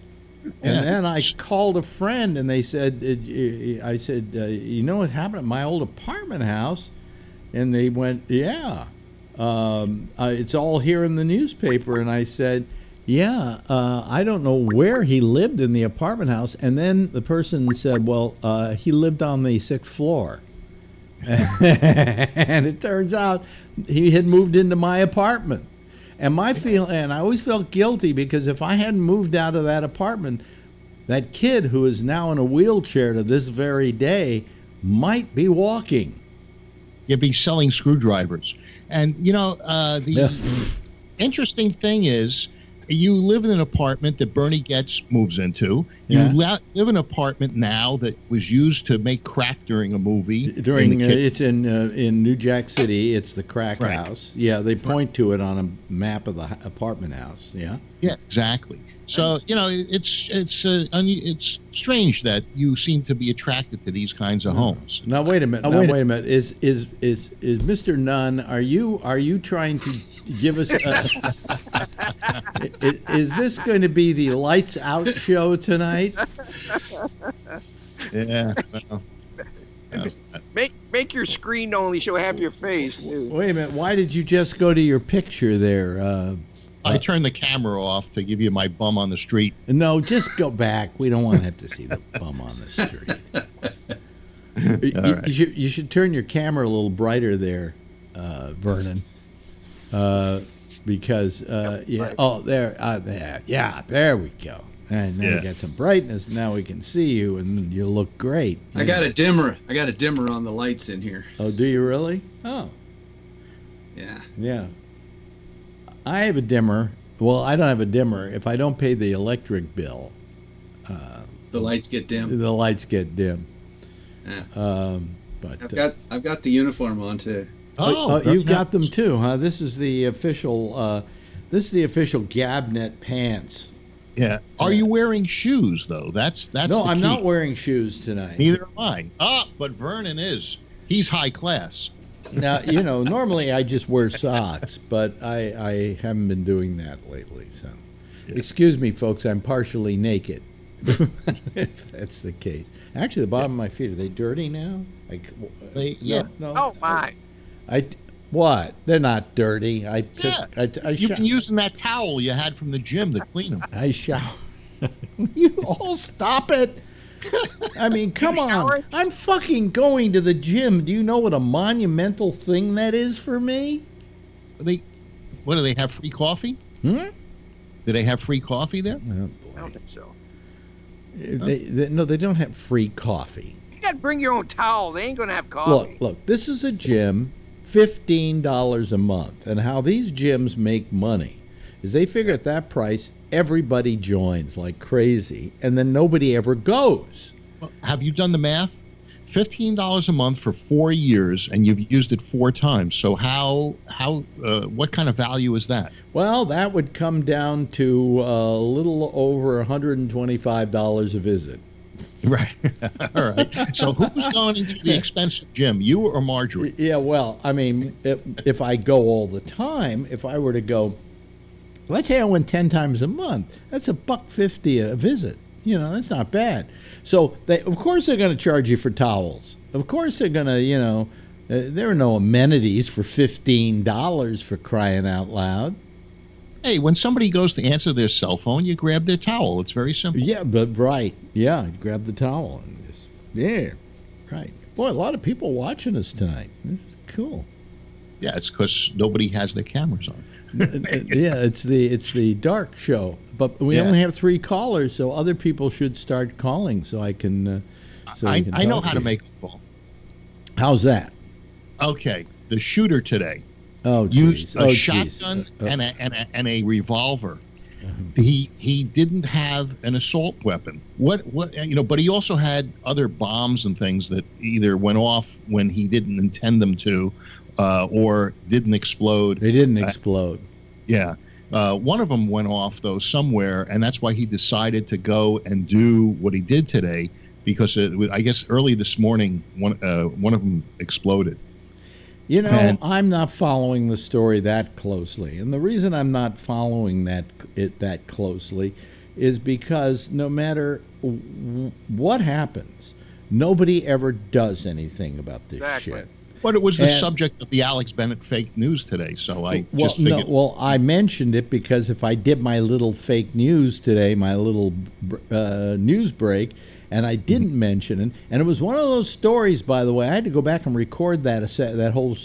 And then I called a friend, and they said, I said, you know what happened at my old apartment house? And they went, yeah. It's all here in the newspaper. And I said, yeah, I don't know where he lived in the apartment house. And then the person said, well, he lived on the 6th floor. And it turns out he had moved into my apartment. And and I always felt guilty because if I hadn't moved out of that apartment, that kid who is now in a wheelchair to this very day might be walking. You'd be selling screwdrivers. And, the interesting thing is, you live in an apartment that Bernie Getz moves into. You live in an apartment now that was used to make crack during a movie. It's in New Jack City. It's the crack house. Yeah, they point to it on a map of the apartment house. Yeah. Yeah, exactly. So it's strange that you seem to be attracted to these kinds of homes. Now wait a minute. Wait a minute. Is Mr. Nunn? Are you trying to give us? Is this going to be the lights out show tonight? Yeah. Make your screen only show half your face. Dude. Wait a minute. Why did you just go to your picture there? I turned the camera off to give you my bum on the street. No, just go back. We don't want to have to see the bum on the street. You should turn your camera a little brighter there, Vernon. Because yeah. Oh, there. Yeah, there we go. And now we got some brightness. Now we can see you, and you look great. I got a dimmer. I got a dimmer on the lights in here. Oh, do you really? Oh. Yeah. Yeah. I have a dimmer. Well, I don't have a dimmer. If I don't pay the electric bill, the lights get dim. The lights get dim. Yeah. But I've got the uniform on too. Oh, you've got them too, huh? This is the official. Gabnet pants. Yeah. Are you wearing shoes though? That's no. I'm not wearing shoes tonight. Neither am I. But Vernon is. He's high class. Now, normally I just wear socks, but I haven't been doing that lately. So, excuse me, folks, I'm partially naked, if that's the case. Actually, the bottom of my feet, are they dirty now? No. Oh, my. What? They're not dirty. You've been using that towel you had from the gym to clean them. I shower. You all stop it. I mean, come on. I'm fucking going to the gym. Do you know what a monumental thing that is for me? What do they have, free coffee? Do they have free coffee there? I don't think so. No, they don't have free coffee. You got to bring your own towel. They ain't going to have coffee. Look, this is a gym, $15 a month. And how these gyms make money is they figure at that price, everybody joins like crazy, and then nobody ever goes. Well, have you done the math? $15 a month for 4 years, and you've used it 4 times. So what kind of value is that? Well, that would come down to a little over $125 a visit. Right. All right. So who's going into the expensive gym, you or Marjorie? Yeah, well, I mean, if I go all the time, if I were to go, let's say I went 10 times a month, that's $1.50 a visit. That's not bad. So, of course they're going to charge you for towels. Of course they're going to, there are no amenities for $15 for crying out loud. Hey, when somebody goes to answer their cell phone, you grab their towel. It's very simple. Yeah, but right. Yeah, grab the towel. And just, yeah, right. Boy, a lot of people watching us tonight. This is cool. Yeah, it's because nobody has their cameras on. Yeah, it's the dark show. But we only have 3 callers, so other people should start calling so I can. I know how to make a call. How's that? Okay, the shooter today used a shotgun and a revolver. He didn't have an assault weapon. But he also had other bombs and things that either went off when he didn't intend them to, or didn't explode. They didn't explode. Yeah. One of them went off, though, somewhere, and that's why he decided to go and do what he did today, because I guess early this morning, one of them exploded. I'm not following the story that closely, and the reason I'm not following that closely is because no matter what happens, nobody ever does anything about this shit. But it was the subject of the Alex Bennett fake news today, so I just figured. I mentioned it because if I did my little fake news today, my little news break, and I didn't mention it, and it was one of those stories, by the way, I had to go back and record that whole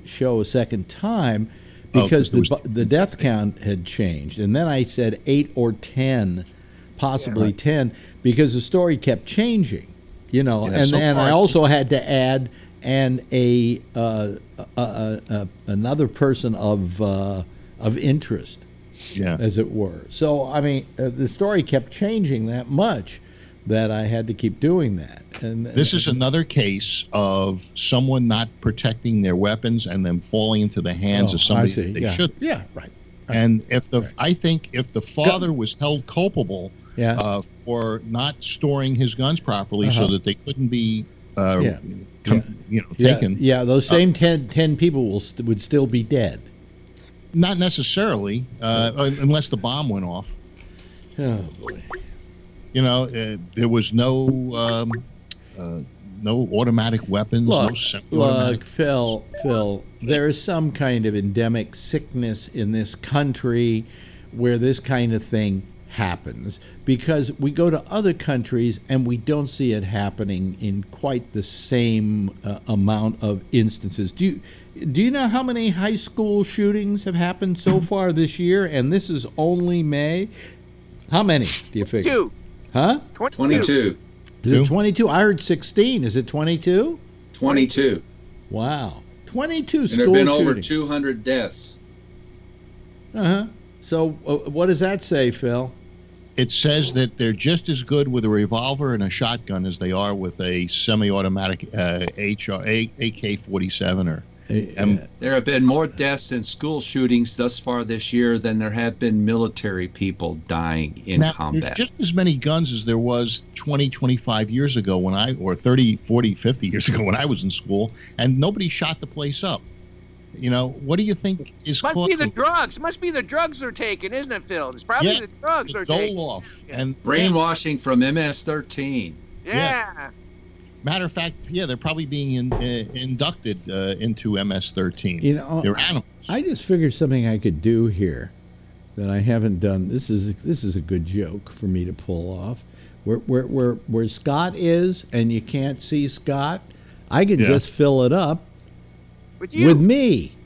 show a second time because the death count had changed. And then I said 8 or 10, possibly 10, because the story kept changing, you know. And I also had to add another person of interest, as it were. So I mean, the story kept changing that much that I had to keep doing that. And this is another case of someone not protecting their weapons and them falling into the hands of somebody that they shouldn't. Yeah, right. And I think if the father was held culpable for not storing his guns properly so that they couldn't be taken. Yeah, those same 10 people would still be dead. Not necessarily, unless the bomb went off. Oh, boy. You know, there was no automatic weapons. Look, Phil, there is some kind of endemic sickness in this country where this kind of thing happens, because we go to other countries and we don't see it happening in quite the same amount of instances. Do you know how many high school shootings have happened so far this year? And this is only May. How many do you figure? 2. Huh? 22. Is it 22? I heard 16. Is it 22? 22. Wow. 22 and school shootings. And there have been over 200 deaths. Uh-huh. So what does that say, Phil? It says that they're just as good with a revolver and a shotgun as they are with a semi-automatic AK-47 or... There have been more deaths in school shootings thus far this year than there have been military people dying in combat. There's just as many guns as there was 20, 25 years ago or 30, 40, 50 years ago when I was in school, and nobody shot the place up. You know, what do you think is causing... Must be the drugs. Must be the drugs they're taking, isn't it, Phil? It's probably the drugs they're taking. Off. And brainwashing from MS-13. Yeah. Matter of fact, they're probably being inducted into MS-13. You know, they're animals. I just figured something I could do here that I haven't done. This is a good joke for me to pull off. Where Scott is, and you can't see Scott, I could just fill it up with me.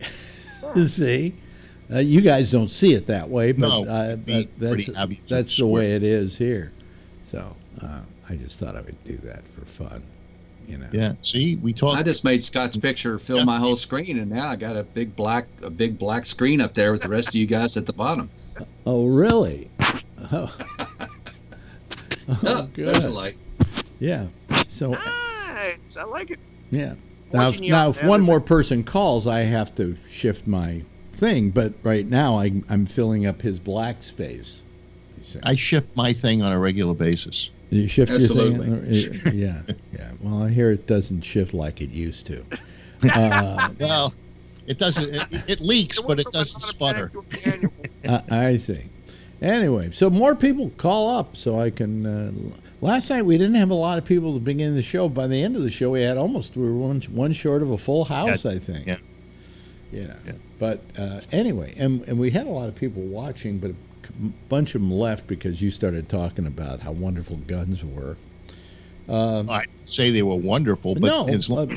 See, you guys don't see it that way, but that's the way it is here. So I just thought I would do that for fun. You know. Yeah. See, we talked. I just made Scott's picture fill my whole screen, and now I got a big black screen up there with the rest of you guys at the bottom. Oh, really? Oh, good. There's a light. Yeah. So. Nice. I like it. Yeah. Now, if one more person calls, I have to shift my thing. But right now, I'm filling up his black space. I shift my thing on a regular basis. You shift your thing? Yeah. Well, I hear it doesn't shift like it used to. Well, it doesn't. It leaks, but it doesn't sputter. I see. Anyway, so more people call up so I can... last night we didn't have a lot of people to begin the show. By the end of the show, we were one short of a full house, I think. Yeah. Yeah. But anyway, and we had a lot of people watching, but a bunch of them left because you started talking about how wonderful guns were. I'd say they were wonderful, but no, as long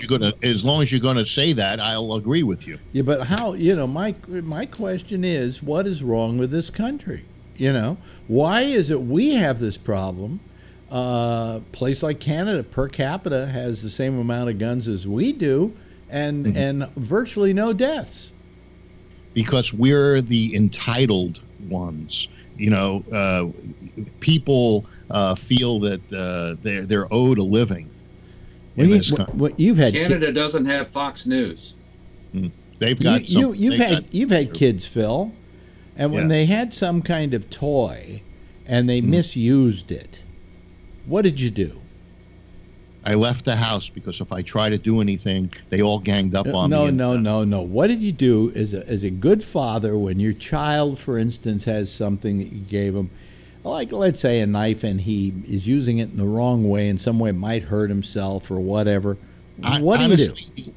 as you're gonna say that, I'll agree with you. Yeah, but how? You know, my question is, what is wrong with this country? You know, why is it we have this problem? Place like Canada, per capita, has the same amount of guns as we do, and virtually no deaths. Because we're the entitled ones. You know, people feel that they're owed a living. You've had Canada doesn't have Fox News. They've got you've had kids, Phil, and when they had some kind of toy and they misused it, what did you do? I left the house because if I try to do anything, they all ganged up on me. No. What did you do as a good father when your child, for instance, has something that you gave him, like let's say a knife, and he is using it in the wrong way, in some way it might hurt himself or whatever? What do you do?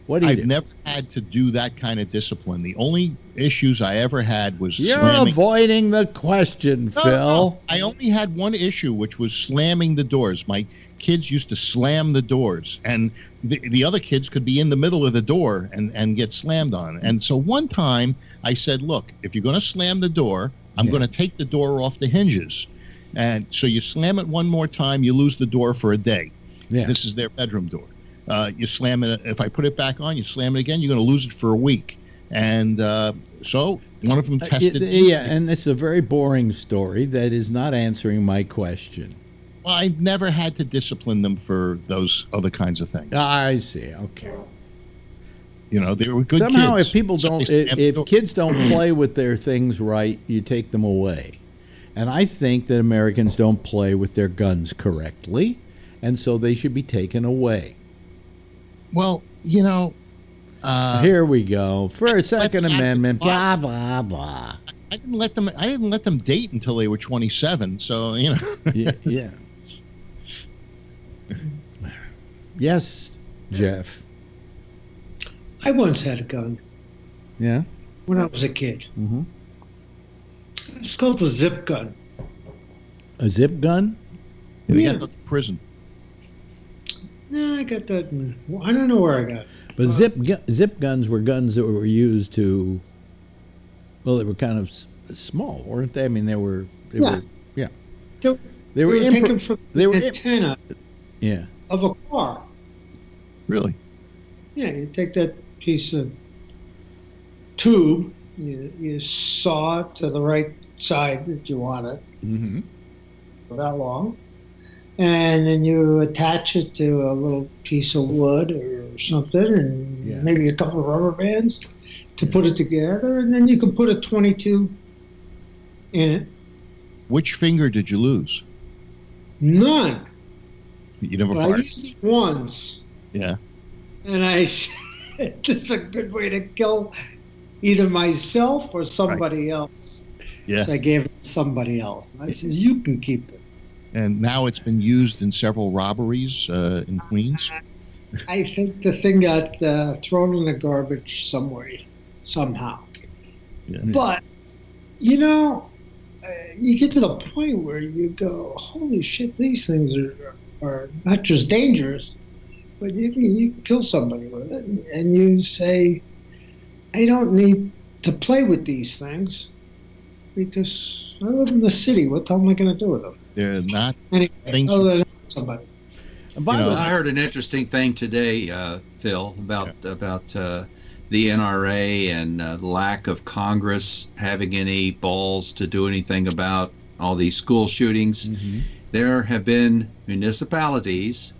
What do you do? I've never had to do that kind of discipline. The only issues I ever had was You're slamming. avoiding the question, Phil. No. I only had one issue, which was slamming the doors. My kids used to slam the doors, and the other kids could be in the middle of the door and get slammed on. And so one time I said, look, if you're going to slam the door, I'm going to take the door off the hinges. And so you slam it one more time, you lose the door for a day. Yeah. This is their bedroom door. You slam it. If I put it back on, you slam it again, you're going to lose it for a week. And so one of them tested. And it's a very boring story that is not answering my question. Well, I've never had to discipline them for those other kinds of things. I see. Okay. You know, they were good kids. Somehow, if people don't, if kids don't play with their things right, you take them away. And I think that Americans don't play with their guns correctly, and so they should be taken away. Well, you know, here we go. First, Second Amendment, blah blah blah. I didn't let them date until they were 27. So you know. Yeah. Yes, Jeff. I once had a gun. Yeah. When I was a kid. Mm-hmm. It's called a zip gun. A zip gun? Yeah. Got from prison. No, I got that. I don't know where I got it. But zip guns were guns that were used to. Well, they were kind of small, weren't they? I mean, they were. They were taken from the antenna. Yeah. Of a car. Really? Yeah, you take that piece of tube, you saw it to the right side that you want it, for that long, and then you attach it to a little piece of wood or something, and maybe a couple of rubber bands to put it together, and then you can put a 22 in it. Which finger did you lose? None. You never but fired? I used it once. Yeah. And I said, this is a good way to kill either myself or somebody else. Yeah. So I gave it to somebody else. I said, you can keep it. And now it's been used in several robberies in Queens? I think the thing got thrown in the garbage somewhere, somehow. Yeah. But, you know, you get to the point where you go, holy shit, these things are not just dangerous, but you can kill somebody with it. And you say, I don't need to play with these things because I live in the city. What the hell am I going to do with them? They're not things. Other than somebody. I heard an interesting thing today, Phil, about the NRA and the lack of Congress having any balls to do anything about all these school shootings. Mm-hmm. There have been municipalities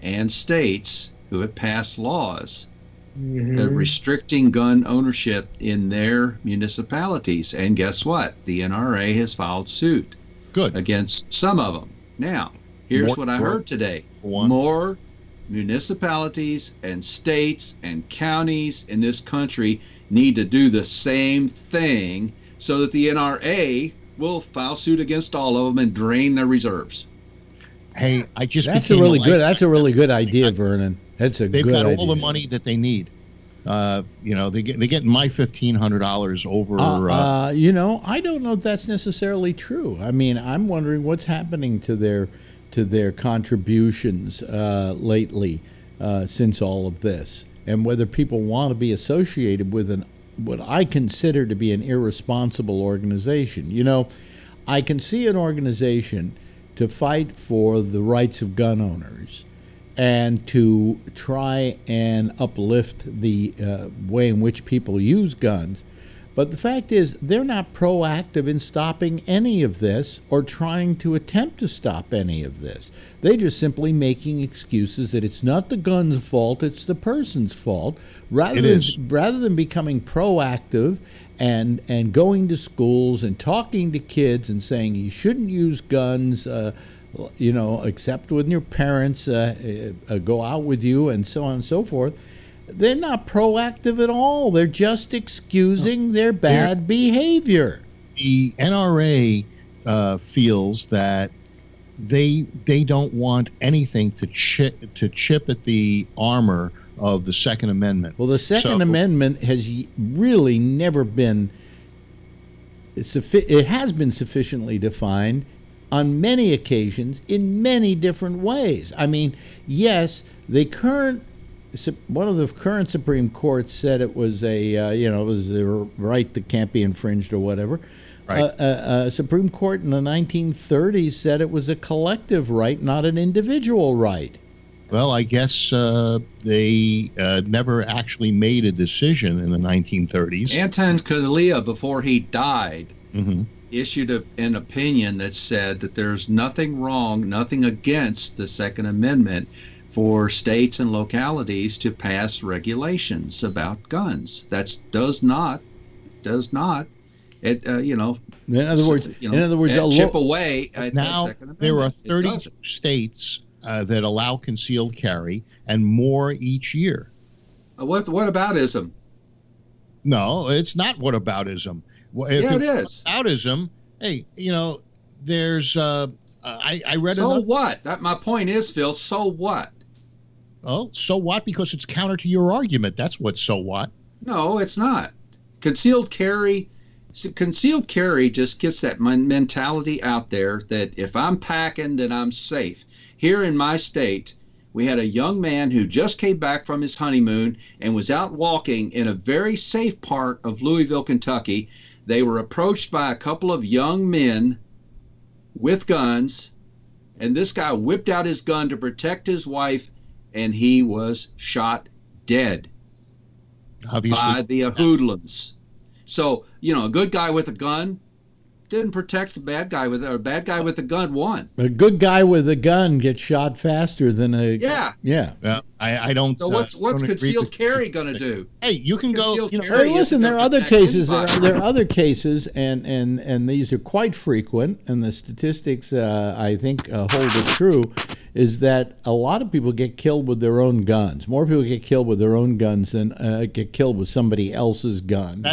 and states who have passed laws restricting gun ownership in their municipalities. And guess what? The NRA has filed suit against some of them. Now, here's what I heard today. More municipalities and states and counties in this country need to do the same thing so that the NRA will file suit against all of them and drain their reserves. Hey, I just that's a really good idea, Vernon. That's a They've good got idea. all the money that they need. You know, they're getting my $1,500 over. You know, I don't know if that's necessarily true. I mean, I'm wondering what's happening to their contributions lately since all of this, and whether people want to be associated with what I consider to be an irresponsible organization. You know, I can see an organization to fight for the rights of gun owners and to try and uplift the way in which people use guns. But the fact is, they're not proactive in stopping any of this or trying to attempt to stop any of this. They're just simply making excuses that it's not the gun's fault, it's the person's fault, rather than becoming proactive and going to schools and talking to kids and saying you shouldn't use guns, you know, except when your parents go out with you and so on and so forth. They're not proactive at all. They're just excusing their bad behavior. The NRA feels that they don't want anything to chip at the armor of the Second Amendment. Well, the Second Amendment has really never been. It has been sufficiently defined on many occasions in many different ways. I mean, yes, one of the current Supreme Courts said it was it was a right that can't be infringed or whatever. Right. Supreme Court in the 1930s said it was a collective right, not an individual right. Well, I guess they never actually made a decision in the 1930s. Anton Scalia, before he died, issued an opinion that said that there's nothing wrong, nothing against the Second Amendment for states and localities to pass regulations about guns. That does not. It in other words, chip away at now, the Second Amendment. There are 30 states that allow concealed carry, and more each year. What aboutism? No, it's not whataboutism. It is. Whataboutism, hey, there's I read. So what? My point is, Phil. So what? Oh, so what? Because it's counter to your argument. That's what. So what? No, it's not. Concealed carry just gets that mentality out there that if I'm packing, then I'm safe. Here in my state, we had a young man who just came back from his honeymoon and was out walking in a very safe part of Louisville, Kentucky. They were approached by a couple of young men with guns, and this guy whipped out his gun to protect his wife, and he was shot dead. Obviously. By the hoodlums. So, a good guy with a gun didn't protect a bad guy with a gun won. A good guy with a gun gets shot faster than a Well, I don't. So what's concealed carry going to do? Hey, you can go. Listen, there are other cases. There are other cases, and these are quite frequent. And the statistics, I think, hold it true, is that a lot of people get killed with their own guns. More people get killed with their own guns than get killed with somebody else's gun.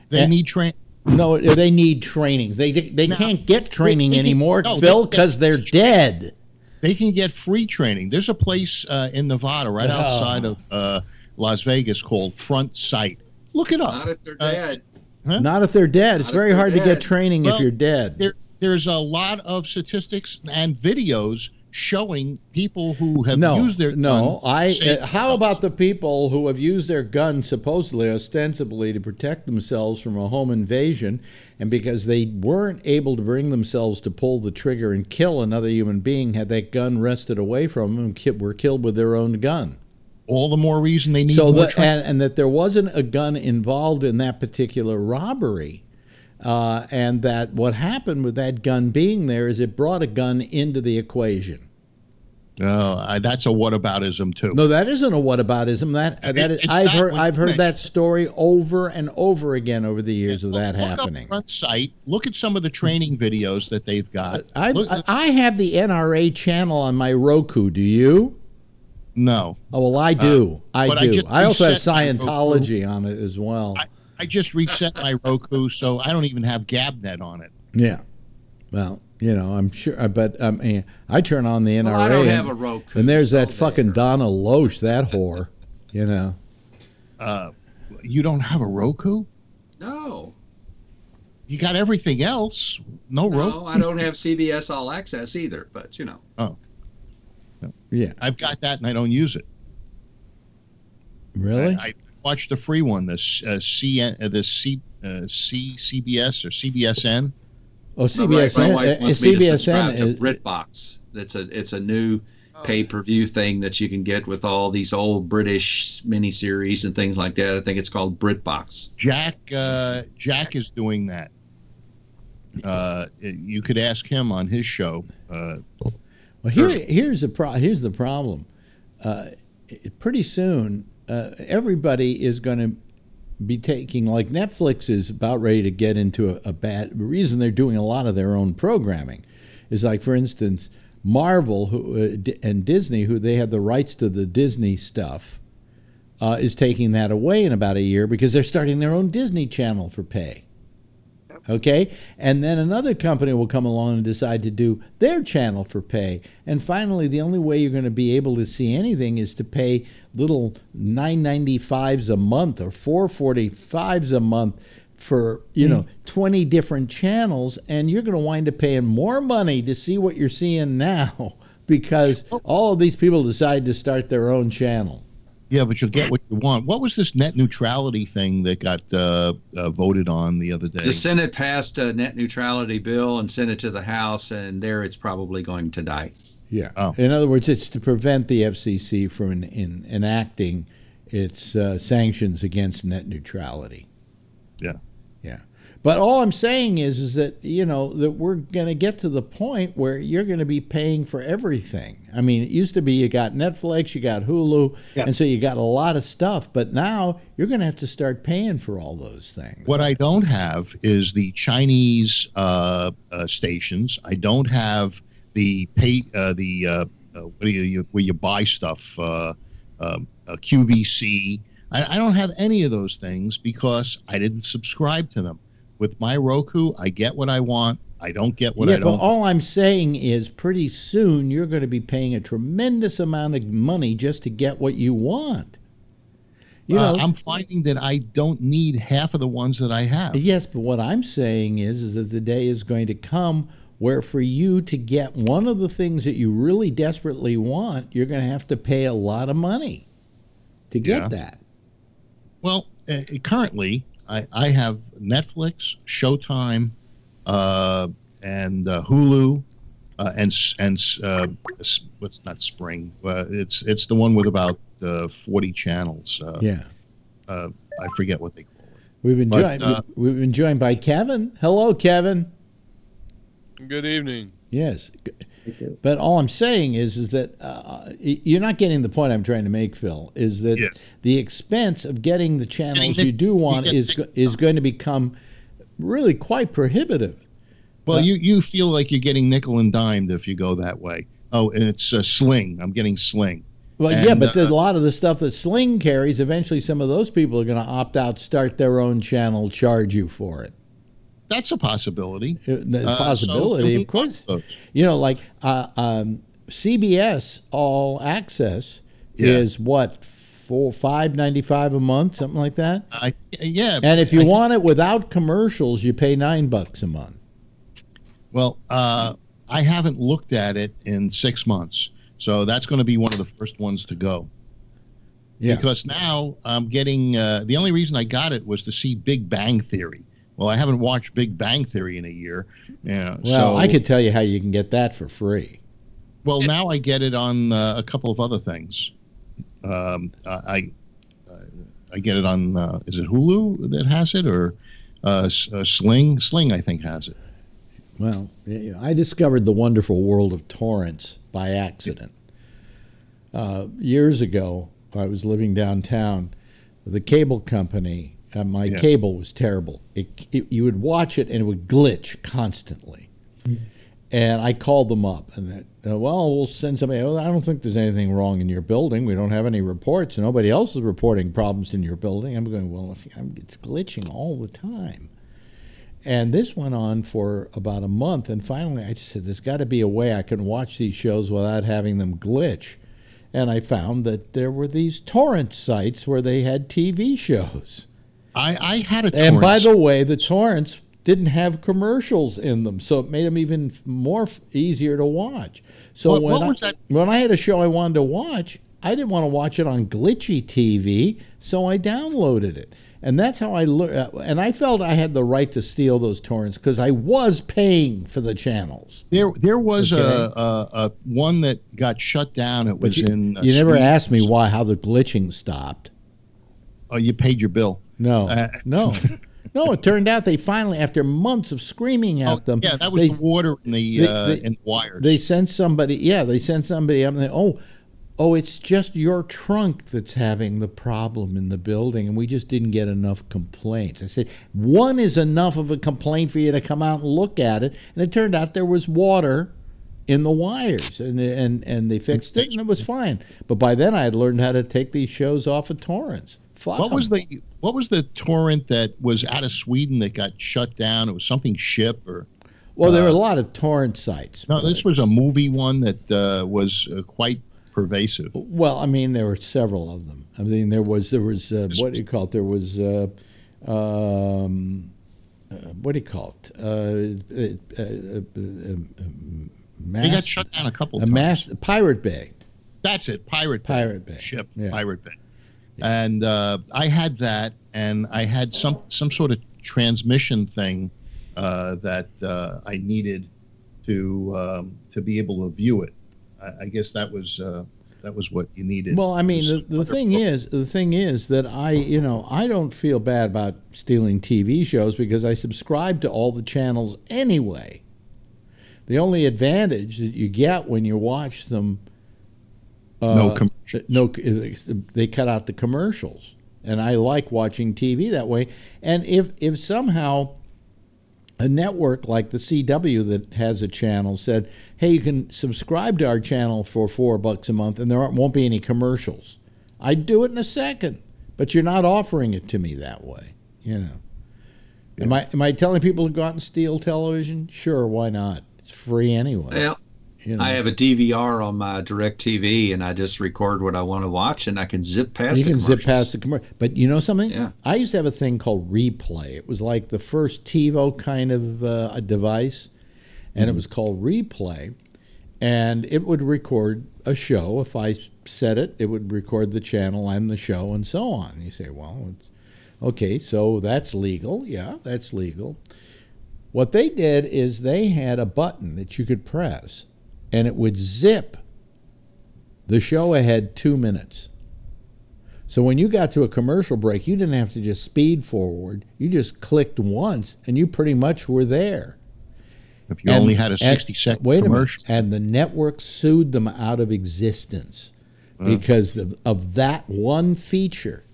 They need training. No, they need training. They can't get training anymore, Phil, because they're dead. They can get free training. There's a place in Nevada right outside of Las Vegas called Front Sight. Look it up. Not if they're dead. Not if they're dead. It's very hard to get training if you're dead. There's a lot of statistics and videos showing people who have used their gun. How about the people who have used their gun supposedly, ostensibly, to protect themselves from a home invasion, and because they weren't able to bring themselves to pull the trigger and kill another human being, had that gun wrested away from them and were killed with their own gun? All the more reason they need more training. And that there wasn't a gun involved in that particular robbery. And that what happened with that gun being there is it brought a gun into the equation. That's a whataboutism too. No, that isn't a whataboutism. I've heard that story over and over again over the years of that happening. Look up Front Sight. Look at some of the training videos that they've got. I have the NRA channel on my Roku. Do you? No. Oh well, I do. I also have Scientology on it as well. I just reset my Roku, so I don't even have GabNet on it. Yeah. Well, I'm sure, but I turn on the NRA. Well, I don't have a Roku. And there's that fucking Donna Loesch, that whore, You don't have a Roku? No. You got everything else. No Roku? No, I don't have CBS All Access either, but Oh. No. Yeah. I've got that and I don't use it. Really? I watch the free one, the CBS or CBSN. Oh, CBSN. My wife wants me to subscribe to is BritBox. It's a new pay-per-view thing that you can get with all these old British miniseries and things like that. I think it's called BritBox. Jack is doing that. You could ask him on his show. Well, here's the problem. Pretty soon, everybody is going to be taking, like Netflix is about ready to get into a bad reason. They're doing a lot of their own programming is like, for instance, Marvel and Disney, who they have the rights to the Disney stuff, is taking that away in about a year because they're starting their own Disney channel for pay. Okay? And then another company will come along and decide to do their channel for pay. And finally, the only way you're going to be able to see anything is to pay little $9.95s a month or $4.45s a month for, 20 different channels, and you're going to wind up paying more money to see what you're seeing now because all of these people decide to start their own channel. Yeah, but you'll get what you want. What was this net neutrality thing that got voted on the other day? The Senate passed a net neutrality bill and sent it to the House, and there it's probably going to die. Yeah. Oh. In other words, it's to prevent the FCC from enacting its sanctions against net neutrality. Yeah. Yeah. But all I'm saying is that, that we're going to get to the point where you're going to be paying for everything. I mean, it used to be you got Netflix, you got Hulu, and so you got a lot of stuff. But now you're going to have to start paying for all those things. What I don't have is the Chinese stations. I don't have the where you buy stuff, QVC. I don't have any of those things because I didn't subscribe to them. With my Roku, I get what I want. I don't get what I don't. Yeah, but all I'm saying is pretty soon you're going to be paying a tremendous amount of money just to get what you want. I'm finding that I don't need half of the ones that I have. Yes, but what I'm saying is that the day is going to come where for you to get one of the things that you really desperately want, you're going to have to pay a lot of money to get that. Well, currently, I have Netflix, Showtime, and Hulu, and what's not Spring? It's the one with about 40 channels. I forget what they call it. We've been joined by Kevin. Hello, Kevin. Good evening. Yes. But all I'm saying is that you're not getting the point I'm trying to make, Phil, is that the expense of getting the channels you do want is going to become really quite prohibitive. Well, you feel like you're getting nickel and dimed if you go that way. Oh, and it's Sling. I'm getting Sling. Well, yeah, but a lot of the stuff that Sling carries, eventually some of those people are going to opt out, start their own channel, charge you for it. That's a possibility. Of course. Like CBS All Access is what, $5.95 a month, something like that. And if you want it without commercials, you pay $9 a month. Well, I haven't looked at it in 6 months, so that's going to be one of the first ones to go. Yeah. Because now I'm getting the only reason I got it was to see Big Bang Theory. Well, I haven't watched Big Bang Theory in a year. Well, I could tell you how you can get that for free. Well, now I get it on a couple of other things. I get it on, is it Hulu that has it, or Sling? Sling, I think, has it. Well, I discovered the wonderful world of torrents by accident. Years ago, I was living downtown. The cable company, my cable was terrible. You would watch it and it would glitch constantly. And I called them up and we'll send somebody. Oh, I don't think there's anything wrong in your building. We don't have any reports. Nobody else is reporting problems in your building. I'm going, well, it's glitching all the time. And this went on for about a month. And finally, I just said, there's got to be a way I can watch these shows without having them glitch. And I found that there were these torrent sites where they had TV shows. I had a torrent. And by the way, the torrents didn't have commercials in them, so it made them even more easier to watch. So when I had a show I wanted to watch, I didn't want to watch it on glitchy TV, so I downloaded it. And that's how I learned. And I felt I had the right to steal those torrents because I was paying for the channels. There was a one that got shut down. It was in. You never asked me how the glitching stopped. Oh, you paid your bill. No, no. No, it turned out they finally, after months of screaming at them. Yeah, that was the water in the wires. They sent somebody, they sent somebody up and they, it's just your trunk that's having the problem in the building, and we just didn't get enough complaints. I said, one is enough of a complaint for you to come out and look at it, and it turned out there was water in the wires, and they fixed it, and it was fine. But by then I had learned how to take these shows off of torrents. What was the torrent that was out of Sweden that got shut down? It was something ship or. Well, there were a lot of torrent sites. No, this was a movie one that was quite pervasive. Well, I mean, there were several of them. I mean, there was what do you call it? There was what do you call it? They got shut down a couple times. Pirate Bay. That's it, Pirate Bay. Ship, yeah. Pirate Bay. Yeah. And I had that, and I had some sort of transmission thing that I needed to be able to view it. I guess that was what you needed. Well, I mean, the thing is that I don't feel bad about stealing TV shows because I subscribe to all the channels anyway. The only advantage that you get when you watch them, no commercials. They cut out the commercials, and I like watching TV that way. And if somehow a network like the CW that has a channel said, hey, you can subscribe to our channel for $4 a month and there won't be any commercials, I'd do it in a second. But you're not offering it to me that way, you know. Yeah. Am I telling people to go out and steal television? Sure, why not? It's free anyway. Well, you know. I have a DVR on my DirecTV, and I just record what I want to watch, and I can zip past you the can commercials. zip past the commercial. But you know something? Yeah. I used to have a thing called Replay. It was like the first TiVo kind of a device, and it was called Replay. And it would record a show. If I set it, it would record the channel and the show and so on. And you say, well, okay, so that's legal. Yeah, that's legal. What they did is they had a button that you could press, and it would zip the show ahead 2 minutes. So when you got to a commercial break, you didn't have to just speed forward. You just clicked once, and you pretty much were there. If you only had a 60-second commercial. And the network sued them out of existence because of that one feature.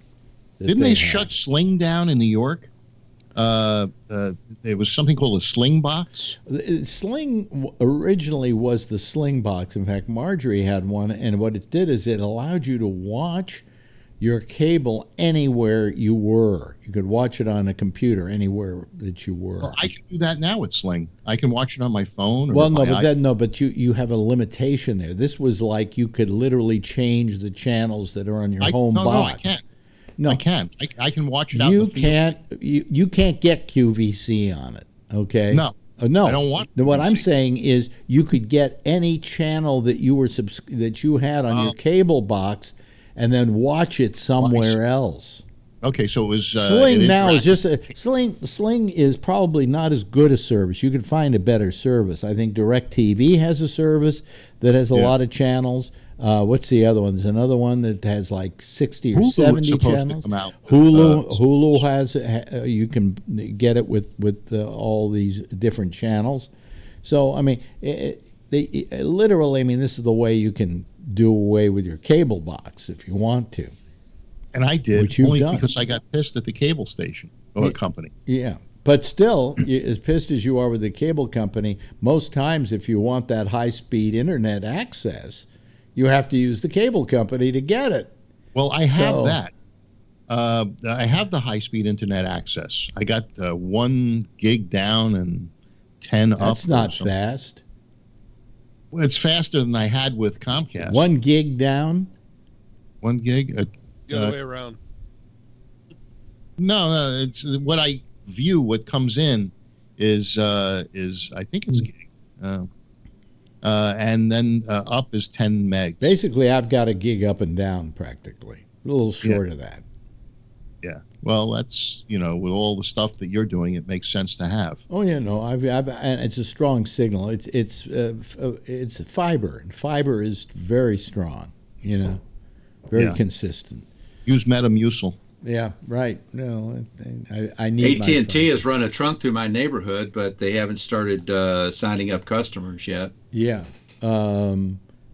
Didn't they shut Sling down in New York? There was something called a Sling box. Sling originally was the Sling box. In fact, Marjorie had one, and what it did is it allowed you to watch your cable anywhere you were. You could watch it on a computer anywhere that you were. Well, I can do that now with Sling. I can watch it on my phone. Or well, no, but you have a limitation there. This was like you could literally change the channels that are on your home box. No, I can't. No, I can. I can watch it out you in the field. Can't. You can't get QVC on it. Okay. No. No. I don't want. What I'm saying is you could get any channel that you were that you had on your cable box, and then watch it somewhere else. Okay, so it was Sling now is just Sling is probably not as good a service. You could find a better service. I think DirecTV has a service that has a lot of channels. What's the other one? There's another one that has like 60 or 70 channels. Hulu has you can get it with all these different channels. So I mean, literally, I mean, this is the way you can do away with your cable box if you want to. And I did, only because I got pissed at the cable station or company. Yeah. But still, as pissed as you are with the cable company, most times if you want that high-speed internet access, you have to use the cable company to get it. Well, I have that. I have the high-speed internet access. I got 1 gig down and 10 up. That's not fast. Well, it's faster than I had with Comcast. 1 gig down? 1 gig? The other way around. No, it's what I view. What comes in is I think it's gig, and then up is 10 megs. Basically, I've got a gig up and down practically. A little short of that. Yeah. Well, that's with all the stuff that you're doing, it makes sense to have. Oh yeah, no, I've and it's a strong signal. It's fiber, and fiber is very strong. Very consistent. Use Metamucil. Yeah, right. No, I need. AT&T has run a trunk through my neighborhood, but they haven't started signing up customers yet. Yeah.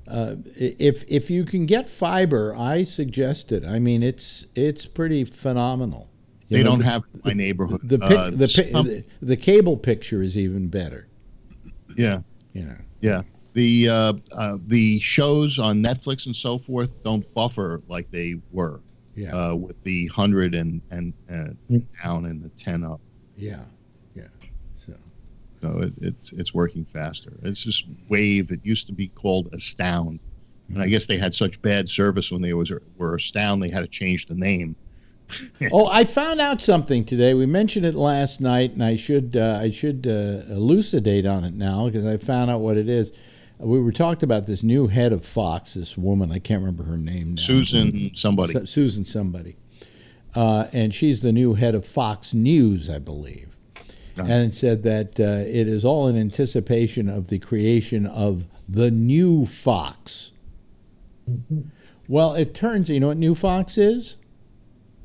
If you can get fiber, I suggest it. I mean, it's pretty phenomenal. They don't have it in my neighborhood. The cable picture is even better. Yeah. Yeah. The shows on Netflix and so forth don't buffer like they were. with the 100 and down and the 10 up. Yeah. So it's working faster. It's just Wave. It used to be called Astound, and I guess they had such bad service when they were Astound, they had to change the name. Oh, I found out something today. We mentioned it last night, and I should elucidate on it now because I found out what it is. We were talking about this new head of Fox, this woman. I can't remember her name now. Susan somebody. Susan somebody. And she's the new head of Fox News, I believe. And said that it is all in anticipation of the creation of the new Fox. Well, it turns, you know what new Fox is?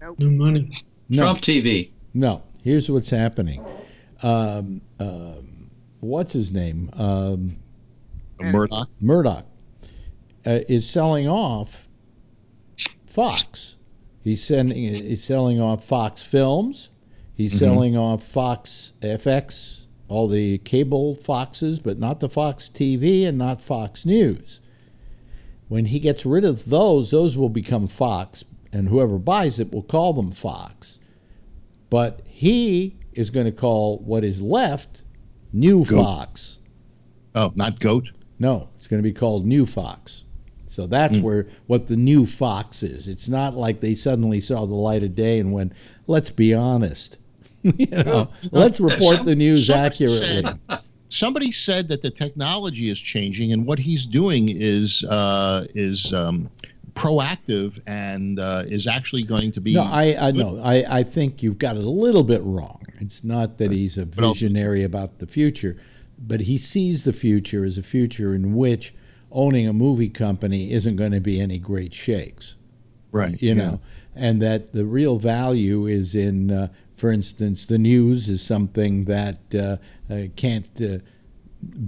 Nope. New money. No. Trump TV. No. Here's what's happening. What's his name? Murdoch. Murdoch is selling off Fox. He's selling off Fox Films. He's selling off Fox FX, all the cable Foxes, but not the Fox TV and not Fox News. When he gets rid of those will become Fox, and whoever buys it will call them Fox. But he is going to call what is left New Goat. Fox. Oh, not Goat? No, it's going to be called New Fox. So that's what the new Fox is. It's not like they suddenly saw the light of day and went, let's be honest. Let's report the news accurately. Somebody said that the technology is changing, and what he's doing is proactive and is actually going to be. No, I think you've got it a little bit wrong. It's not that he's a visionary about the future, but he sees the future as a future in which owning a movie company isn't going to be any great shakes. Right. You know, and that the real value is in, for instance, the news is something that can't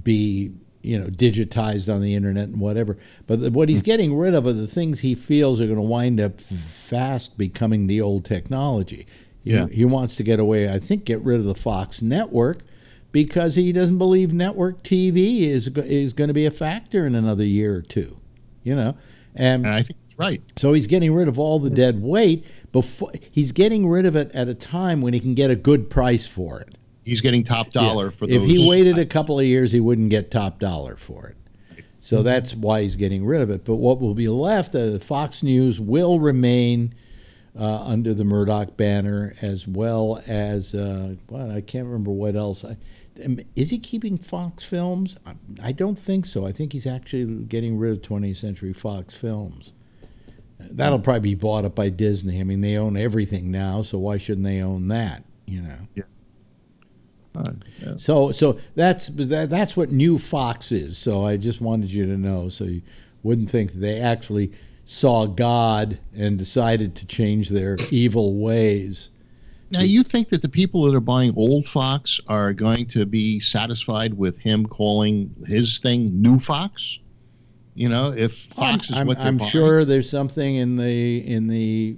be, digitized on the internet and whatever. But what he's getting rid of are the things he feels are going to wind up fast becoming the old technology. He wants to get away, I think, get rid of the Fox network because he doesn't believe network TV is going to be a factor in another year or two, And I think that's right. So he's getting rid of all the dead weight. He's getting rid of it at a time when he can get a good price for it. He's getting top dollar for those. If he waited a couple of years, he wouldn't get top dollar for it. So that's why he's getting rid of it. But what will be left, Fox News will remain under the Murdoch banner, as well as, I can't remember what else. Is he keeping Fox Films? I don't think so. I think he's actually getting rid of 20th Century Fox Films. That'll probably be bought up by Disney. I mean, they own everything now, so why shouldn't they own that? Yeah. So that's what New Fox is. So I just wanted you to know, so you wouldn't think that they actually saw God and decided to change their evil ways. Now, you think that the people that are buying old Fox are going to be satisfied with him calling his thing New Fox? If Fox is what they're buying. I'm sure there's something in the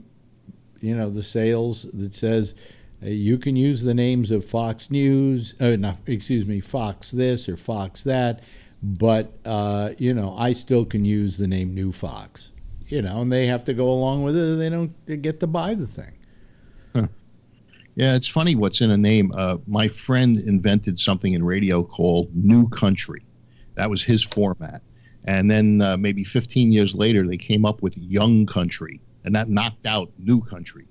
the sales that says you can use the names of Fox News, Fox this or Fox that, but I still can use the name New Fox. And they have to go along with it, or they don't get to buy the thing. Huh. Yeah, it's funny what's in a name. My friend invented something in radio called New Country. That was his format. And then maybe 15 years later, they came up with Young Country, and that knocked out New Country.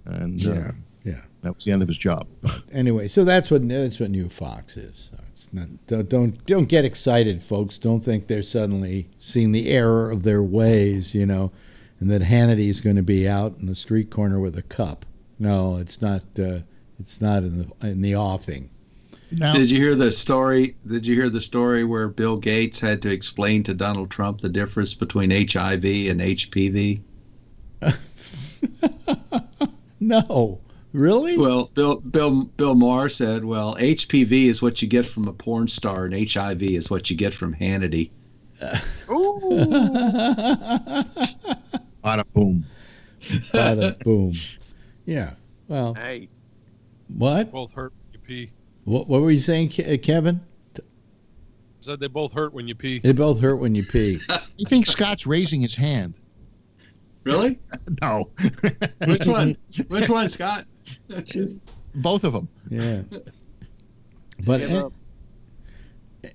And that was the end of his job. But anyway, so that's what New Fox is. So it's not, don't get excited, folks. Don't think they're suddenly seeing the error of their ways, and that Hannity's going to be out in the street corner with a cup. No, it's not. It's not in the offing. No. Did you hear the story? Did you hear the story where Bill Gates had to explain to Donald Trump the difference between HIV and HPV? No, really? Well, Bill Maher said, "Well, HPV is what you get from a porn star, and HIV is what you get from Hannity." Bada boom. Bada boom. Yeah. Well. Hey. What? Both hurt when you pee. What were you saying, Kevin? Said they both hurt when you pee. They both hurt when you pee. You think Scott's raising his hand? Really? No. Which one? Which one, Scott? Both of them. Yeah. But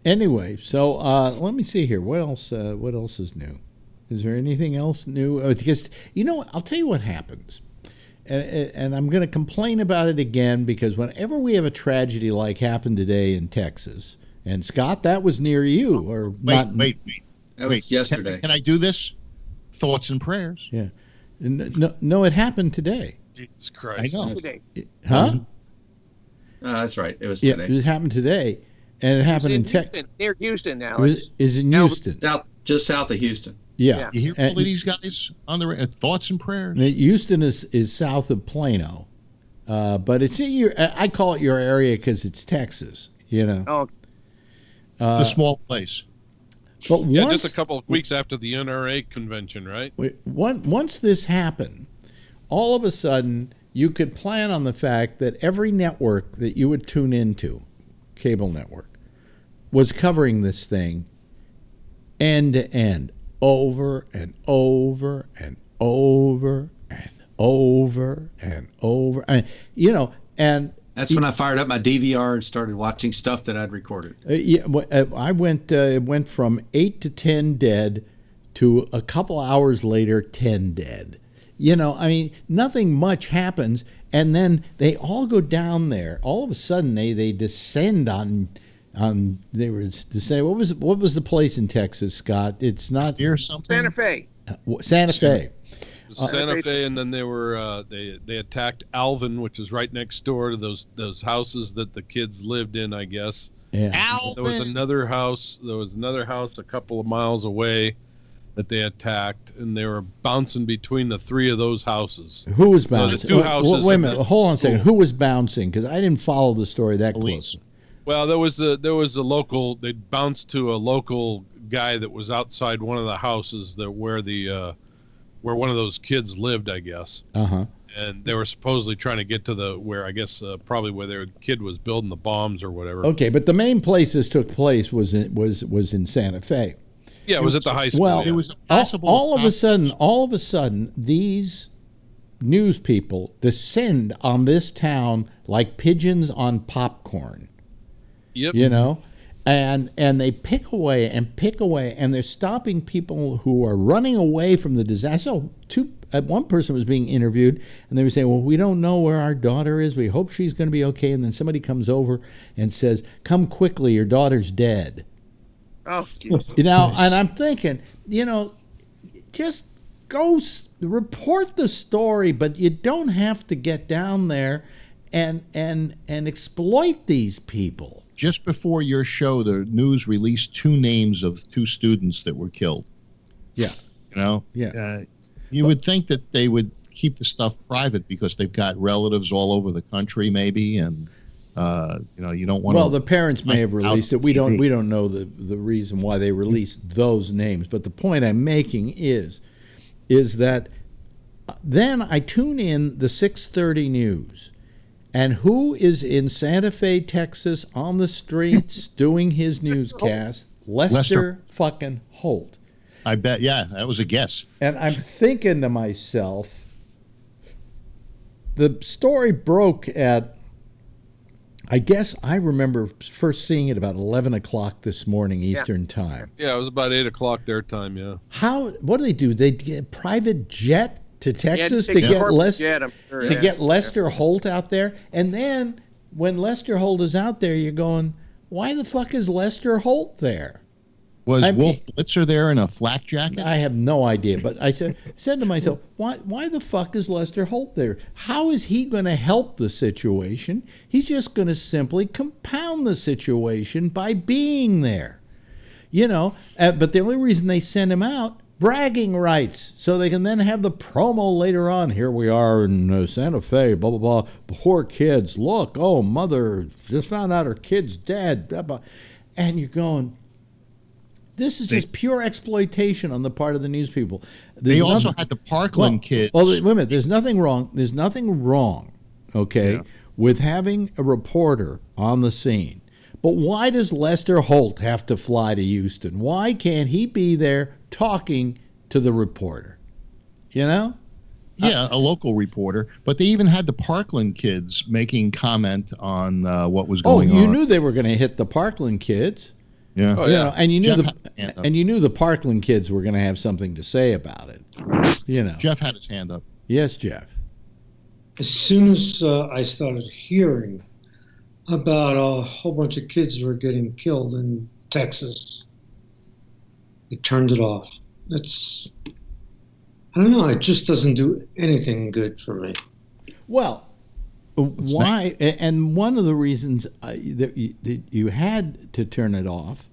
anyway, so let me see here. What else? What else is new? Is there anything else new? Because I'll tell you what happens, and I'm going to complain about it again because whenever we have a tragedy like happened today in Texas, and Scott, that was near you, or not? Wait. That was yesterday. Can I do this? Thoughts and prayers. Yeah. No, it happened today. Jesus Christ. I know. Huh? That's right. It was Yeah, today. it happened today, and it happened in Texas. Near Houston now. Is in Houston. Just south of Houston. Yeah. You hear all of these guys on the thoughts and prayers? Houston is south of Plano, but it's in I call it your area because it's Texas. Oh. It's a small place. But just a couple of weeks after the NRA convention, right? Once this happened, all of a sudden you could plan on the fact that every network that you would tune into, cable network, was covering this thing end to end, over and over and over and over and over, and that's when I fired up my DVR and started watching stuff that I'd recorded. I went from 8 to 10 dead to a couple hours later 10 dead. Nothing much happens, and then they all go down there. All of a sudden, they descend on. They were descending. What was the place in Texas, Scott? It's not Here something. Santa Fe. Santa Fe. Santa Fe, and then they were they attacked Alvin, which is right next door to those houses that the kids lived in, I guess. Yeah. Alvin. There was another house a couple of miles away that they attacked, and they were bouncing between the three of those houses. Who was bouncing? The two houses. Wait a minute. Hold on a second. Who was bouncing? Because I didn't follow the story that close. Well, there was a local. They bounced to a local guy that was outside one of the houses where one of those kids lived, I guess. Uh-huh. And they were supposedly trying to get to probably where their kid was building the bombs or whatever. Okay, but the main place this took place was in Santa Fe. Yeah, it was at the high school. Well, yeah. It was possible. All of a sudden, these news people descend on this town like pigeons on popcorn. Yep. And they pick away, and they're stopping people who are running away from the disaster. One person was being interviewed, and they were saying, well, we don't know where our daughter is. We hope she's going to be okay. And then somebody comes over and says, come quickly, your daughter's dead. Oh, Jesus. And I'm thinking, just go report the story, but you don't have to get down there and exploit these people. Just before your show, the news released 2 names of 2 students that were killed. Yeah. Yeah. You would think that they would keep the stuff private because they've got relatives all over the country, maybe, and you don't want to. Well, the parents may have released it. We don't know the reason why they released those names. But the point I'm making is that then I tune in the 6:30 news. And who is in Santa Fe, Texas, on the streets doing his newscast? Lester fucking Holt. I bet, yeah, that was a guess. And I'm thinking to myself, the story broke at, I guess I remember first seeing it about 11 o'clock this morning Eastern time. Yeah, it was about 8 o'clock their time, yeah. What do? They get a private jet to Texas to get Lester Holt out there, and then when Lester Holt is out there, you're going, why the fuck is Lester Holt there? Was Wolf Blitzer there in a flak jacket? I have no idea, but I said to myself, why the fuck is Lester Holt there? How is he going to help the situation? He's just going to simply compound the situation by being there, But the only reason they send him out, bragging rights, so they can then have the promo later on. Here we are in Santa Fe, blah, blah, blah. Poor kids. Look, mother just found out her kid's dead. Blah, blah. And you're going, this is just pure exploitation on the part of the news people. They also had the Parkland kids. Well, wait a minute. There's nothing wrong. There's nothing wrong, with having a reporter on the scene. But why does Lester Holt have to fly to Houston? Why can't he be there talking to the reporter? You know? Yeah, a local reporter. But they even had the Parkland kids making comment on what was going on. Oh, you knew they were going to hit the Parkland kids. Yeah. You know, and you knew Jeff the Parkland kids were going to have something to say about it. You know. Jeff had his hand up. Yes, Jeff. As soon as I started hearing about a whole bunch of kids were getting killed in Texas, I turned it off. I don't know. It just doesn't do anything good for me. Well, why? And one of the reasons that you had to turn it off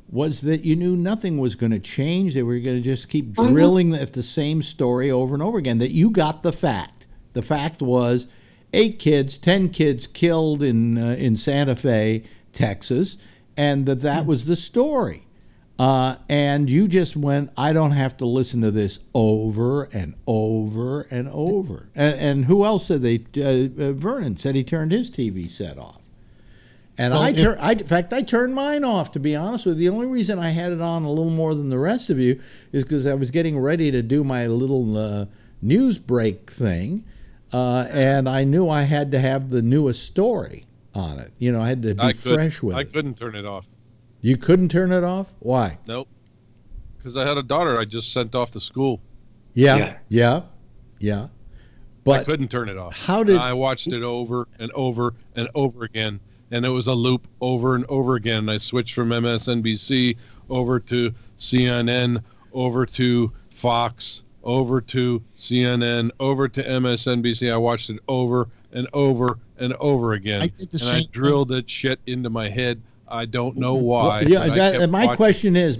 was that you knew nothing was going to change. They were going to just keep drilling at the same story over and over again. That you got the fact. The fact was 10 kids killed in Santa Fe, Texas, and that was the story. And you just went, I don't have to listen to this over and over and over. And who else said Vernon said he turned his TV set off. And in fact, I turned mine off, to be honest with you. The only reason I had it on a little more than the rest of you is because I was getting ready to do my little news break thing. And I knew I had to have the newest story on it. You know, I had to be fresh with it. I couldn't turn it off. You couldn't turn it off? Why? Nope. Because I had a daughter I just sent off to school. Yeah. But I couldn't turn it off. I watched it over and over and over again, and it was a loop over and over again. I switched from MSNBC over to CNN, over to Fox, over to CNN, over to MSNBC. I watched it over and over and over again. I drilled that shit into my head. I don't know why. Well, my question is,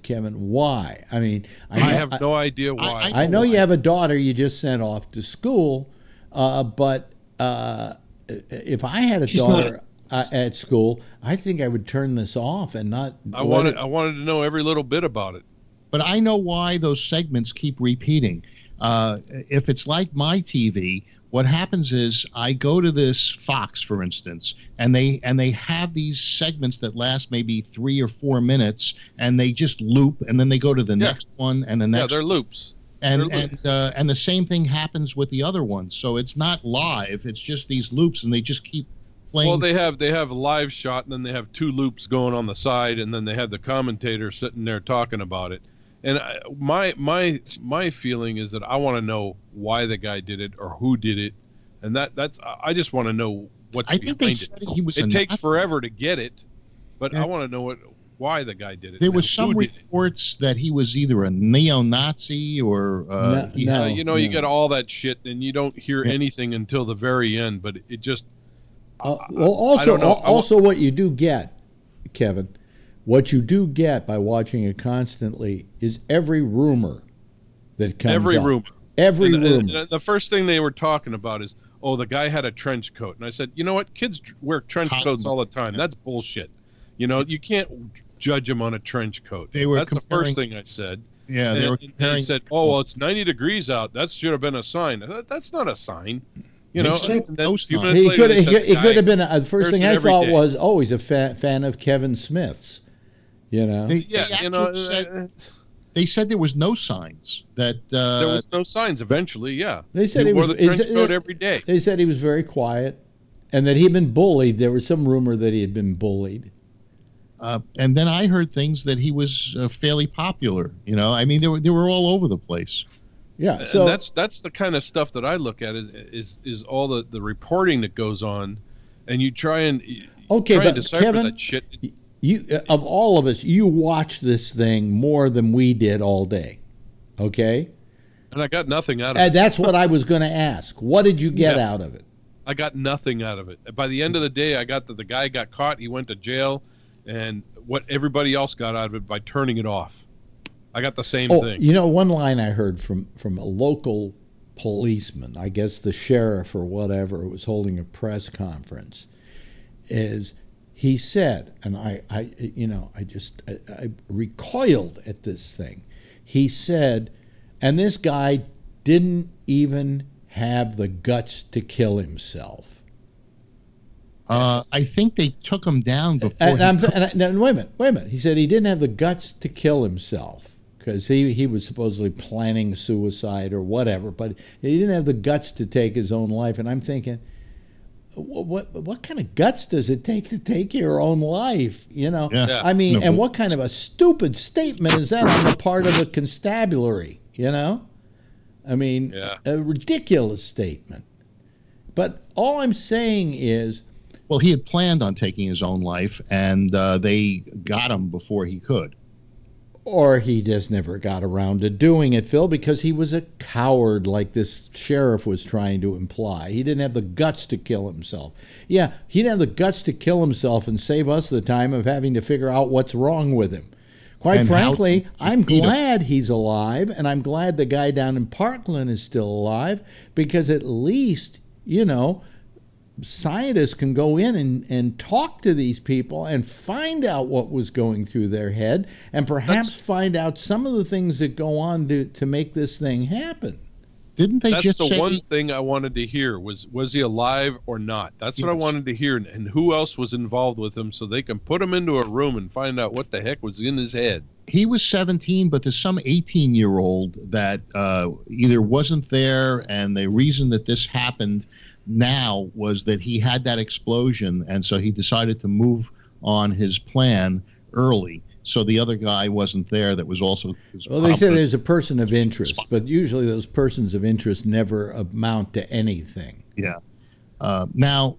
Kevin, why? I mean, I have no idea why. I know you have a daughter you just sent off to school, but if I had a daughter at school, I think I would turn this off and not. I wanted to know every little bit about it. But I know why those segments keep repeating. If it's like my TV, what happens is I go to this Fox, for instance, and they have these segments that last maybe 3 or 4 minutes, and they just loop, and then they go to the next one and the next. Yeah, they're loops. And the same thing happens with the other ones. So it's not live; it's just these loops, and they just keep playing. Well, they have a live shot, and then they have 2 loops going on the side, and then they have the commentator sitting there talking about it. And my feeling is that I want to know why the guy did it or who did it, and that's I just want to know what's behind it. It takes forever to get it, but I want to know why the guy did it. There was some reports that he was either a neo-Nazi or you get all that shit, and you don't hear anything until the very end. But it just also what you do get, Kevin. What you do get by watching it constantly is every rumor that comes up. Every rumor. The first thing they were talking about is, oh, the guy had a trench coat. And I said, you know what? Kids wear trench coats all the time. That's bullshit. You know, you can't judge them on a trench coat. That's the first thing I said. Yeah, they were comparing. They said, oh, well, it's 90 degrees out. That should have been a sign. That's not a sign. You know, he could have been. The first thing I thought was, oh, he's a fan of Kevin Smith's. You know, they said there was no signs that there was no signs. Eventually, yeah, they said he wore the trench coat every day. They said he was very quiet, and that he'd been bullied. There was some rumor that he had been bullied. And then I heard things that he was fairly popular. You know, I mean, they were all over the place. Yeah, so and that's the kind of stuff that I look at is all the reporting that goes on, and you try and decipher Kevin, that shit. You, of all of us, you watch this thing more than we did all day, okay? And I got nothing out of it. And that's what I was going to ask. What did you get out of it? I got nothing out of it. By the end of the day, I got that the guy got caught, he went to jail, and what everybody else got out of it by turning it off. I got the same thing. You know, one line I heard from a local policeman, I guess the sheriff or whatever, was holding a press conference, is... He said, and I recoiled at this thing. He said, and this guy didn't even have the guts to kill himself. I think they took him down before. Wait a minute. He said he didn't have the guts to kill himself. because he was supposedly planning suicide or whatever, but he didn't have the guts to take his own life. And I'm thinking, what kind of guts does it take to take your own life? You know, I mean, and what kind of a stupid statement is that on the part of a constabulary? You know, I mean, a ridiculous statement. But all I'm saying is, well, he had planned on taking his own life, and they got him before he could. Or he just never got around to doing it, Phil, because he was a coward, like this sheriff was trying to imply. He didn't have the guts to kill himself. Yeah, he didn't have the guts to kill himself and save us the time of having to figure out what's wrong with him. Quite frankly, I'm glad he's alive, and I'm glad the guy down in Parkland is still alive, because at least, you know, scientists can go in and talk to these people and find out what was going through their head, and perhaps find out some of the things that go on to make this thing happen. Didn't they just say... That's the one thing I wanted to hear, was he alive or not? That's what I wanted to hear, and who else was involved with him, so they can put him into a room and find out what the heck was in his head. He was 17, but there's some 18-year-old that either wasn't there, and the reason that this happened now was that he had that explosion, and so he decided to move on his plan early. So the other guy wasn't there that was also... Well, they say there's a person of interest, but usually those persons of interest never amount to anything. Yeah. Now,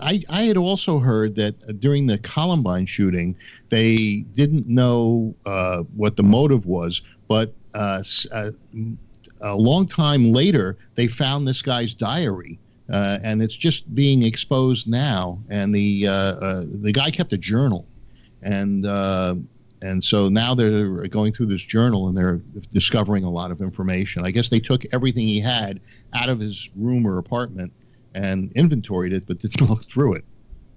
I had also heard that during the Columbine shooting, they didn't know what the motive was, but a long time later, they found this guy's diary, and it's just being exposed now. And the guy kept a journal. And so now they're going through this journal, and they're discovering a lot of information. I guess they took everything he had out of his room or apartment and inventoried it, but didn't look through it.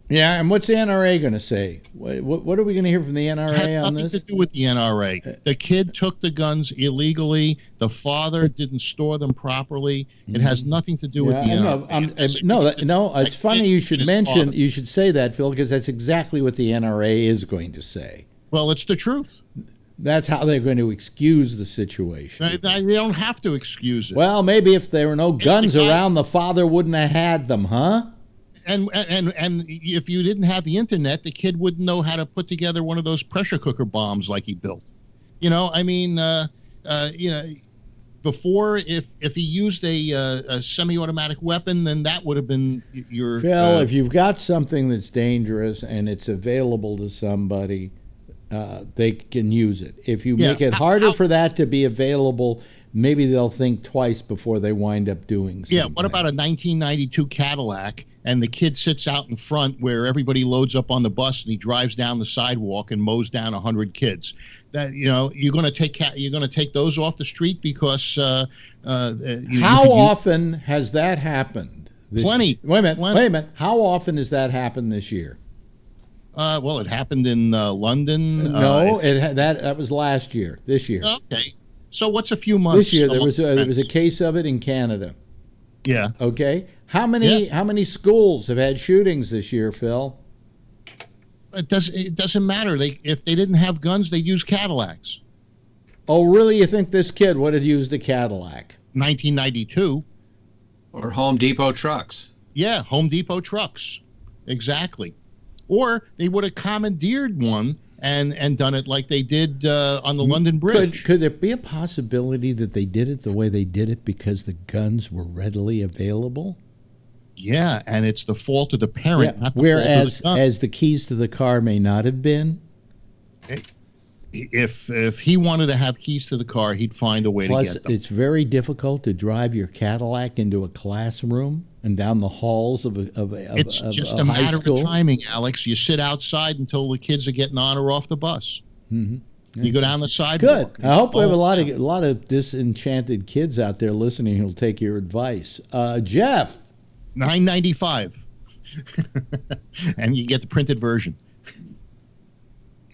Yeah, and what's the NRA going to say? What are we going to hear from the NRA on this? It has nothing to do with the NRA. The kid took the guns illegally. The father didn't store them properly. It has nothing to do with the NRA. No, it's funny you should mention, you should say that, Phil, because that's exactly what the NRA is going to say. Well, it's the truth. That's how they're going to excuse the situation. They don't have to excuse it. Well, maybe if there were no guns around, the father wouldn't have had them, huh? And if you didn't have the internet, the kid wouldn't know how to put together one of those pressure cooker bombs like he built. You know, I mean, you know, before, if he used a semi-automatic weapon, then that would have been your... Phil, if you've got something that's dangerous and it's available to somebody, they can use it. If you make it harder for that to be available, maybe they'll think twice before they wind up doing something. Yeah, what about a 1992 Cadillac, and the kid sits out in front where everybody loads up on the bus, and he drives down the sidewalk and mows down 100 kids? That, you know, you're going to take those off the street because how often has that happened? Plenty. Wait a minute. How often has that happened this year? Well, it happened in London. No, that was last year. This year. Okay. So what's a few months? This year there was a case of it in Canada. Yeah. Okay. How many schools have had shootings this year, Phil? It doesn't matter. If they didn't have guns, they'd use Cadillacs. Oh, really? You think this kid would have used a Cadillac? 1992. Or Home Depot trucks. Yeah, Home Depot trucks. Exactly. Or they would have commandeered one and done it like they did on the London Bridge. Could there be a possibility that they did it the way they did it because the guns were readily available? Yeah, and it's the fault of the parent, not the whereas fault of the gun. as the keys to the car may not have been. If he wanted to have keys to the car, he'd find a way to get them. It's very difficult to drive your Cadillac into a classroom and down the halls of it's just a matter of timing, Alex. You sit outside until the kids are getting on or off the bus. Mm-hmm. You go down the sidewalk. Good. I hope we have a lot of disenchanted kids out there listening who'll take your advice. Jeff. $9.95, and you get the printed version.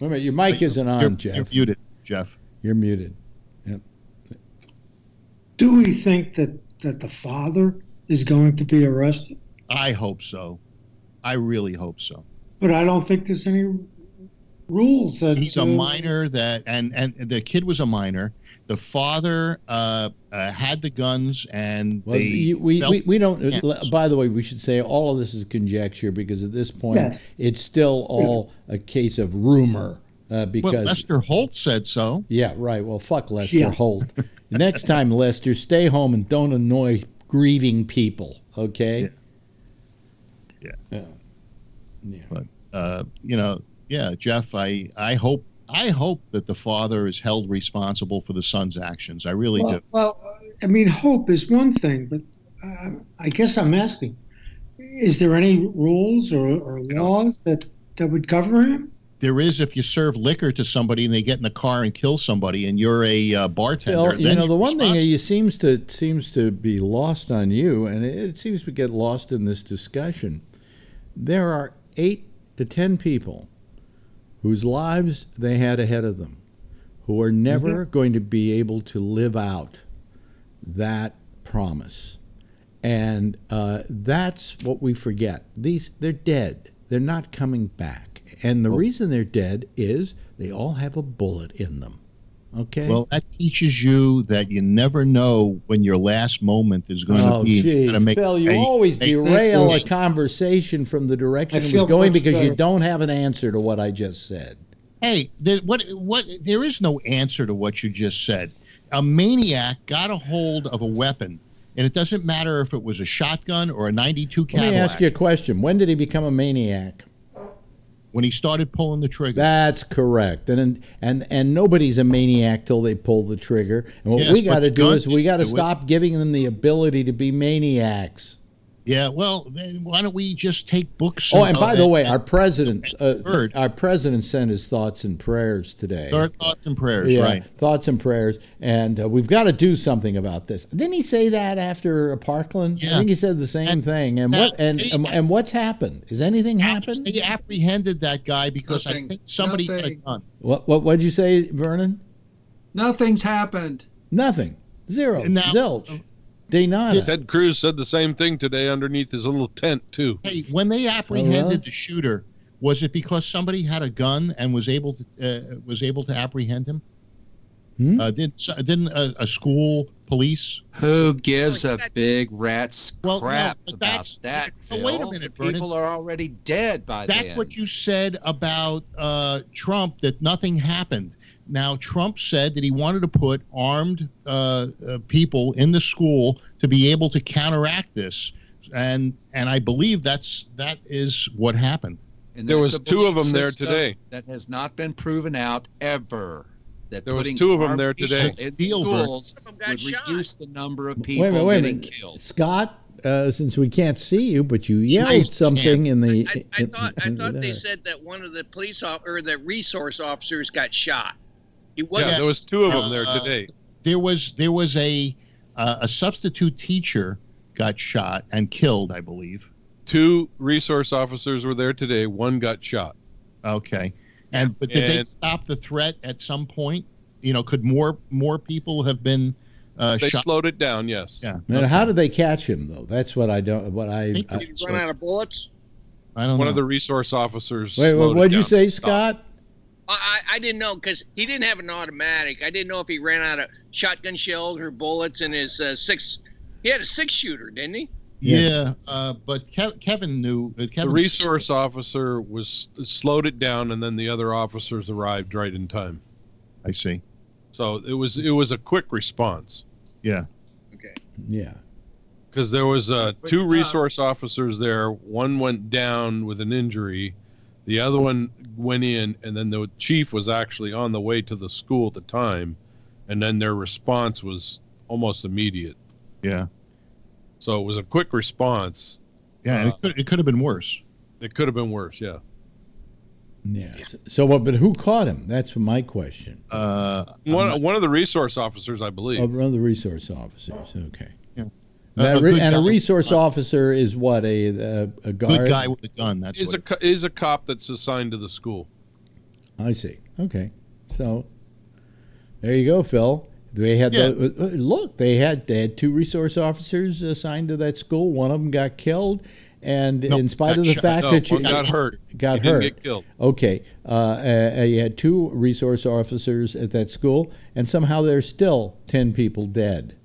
Wait a minute, your mic isn't on, Jeff. You're muted, Jeff. You're muted. Yep. Do we think that the father is going to be arrested? I hope so. I really hope so. But I don't think there's any rules that he's a minor and the kid was a minor. The father had the guns, and we don't. By the way, we should say all of this is conjecture because at this point it's still all a case of rumor. Because Lester Holt said so. Yeah, right. Well, fuck Lester Holt. Next time, Lester, stay home and don't annoy grieving people. Okay. Yeah. But Jeff, I hope that the father is held responsible for the son's actions. I really do. Well, I mean, hope is one thing, but I guess I'm asking: is there any rules or laws that would cover him? There is if you serve liquor to somebody and they get in the car and kill somebody, and you're a bartender. Phil, the one thing that seems to be lost on you, and it seems to get lost in this discussion. There are 8 to 10 people whose lives they had ahead of them, who are never going to be able to live out that promise, and that's what we forget. They're dead. They're not coming back. And the reason they're dead is they all have a bullet in them. Okay? Well, that teaches you that you never know when your last moment is going to be. Geez, Phil, you always derail a conversation from the direction it was going because you don't have an answer to what I just said. Hey, there is no answer to what you just said. A maniac got a hold of a weapon, and it doesn't matter if it was a shotgun or a 92 Cadillac. Let me ask you a question. When did he become a maniac? When he started pulling the trigger. That's correct. And nobody's a maniac till they pull the trigger. And what we got to do is we got to stop giving them the ability to be maniacs. Yeah, well, then why don't we just take books? And by the way, our president sent his thoughts and prayers today. Thoughts and prayers, right? Thoughts and prayers, and we've got to do something about this. Didn't he say that after Parkland? Yeah. I think he said the same thing. And what's happened? Has anything happened? They apprehended that guy because I think somebody had a gun. What'd you say, Vernon? Nothing's happened. Nothing. Zero. Zilch. Ted Cruz said the same thing today underneath his little tent too. Hey, when they apprehended the shooter, was it because somebody had a gun and was able to apprehend him? Didn't a school police? Who gives a big rat's crap about that? So wait a minute, Vernon. People are already dead by then. That's what you said about Trump, that nothing happened. Now, Trump said that he wanted to put armed people in the school to be able to counteract this, and I believe that is what happened. And there was 2 of them there today. That has not been proven out ever. That there was 2 of them there today. In schools would reduce the number of people getting killed. Scott, since we can't see you, but you yelled something in the. I thought they said that one of the the resource officers got shot. There was 2 of them there today. There was a substitute teacher got shot and killed, I believe. 2 resource officers were there today. 1 got shot. Okay, but did they stop the threat at some point? Could more people have been shot? They slowed it down. Yes. Yeah. And how did they catch him though? That's what I don't. Did he run out of bullets? I don't know. One of the resource officers. Wait, what'd you say, Scott? I didn't know because he didn't have an automatic. I didn't know if he ran out of shotgun shells or bullets in his 6. He had a 6-shooter, didn't he? Yeah, but Kevin knew. The resource officer slowed it down, and then the other officers arrived right in time. I see. So it was a quick response. Yeah. Okay. Yeah. Because there was 2 resource officers there. One went down with an injury. The other one went in, and then the chief was actually on the way to the school at the time, and then their response was almost immediate. Yeah. So it was a quick response. Yeah, it could have been worse. It could have been worse, yeah. Yeah. So, but who caught him? That's my question. One of the resource officers, I believe. Oh, one of the resource officers. Okay. Yeah. A resource officer is what, a guard? Good guy with a gun. That's is a cop that's assigned to the school. I see. Okay. So there you go, Phil. They had look. They had 2 resource officers assigned to that school. One of them got killed, and in spite of the fact that one got hurt, got he hurt. didn't get killed. Okay, you had 2 resource officers at that school, and somehow there's still 10 people dead.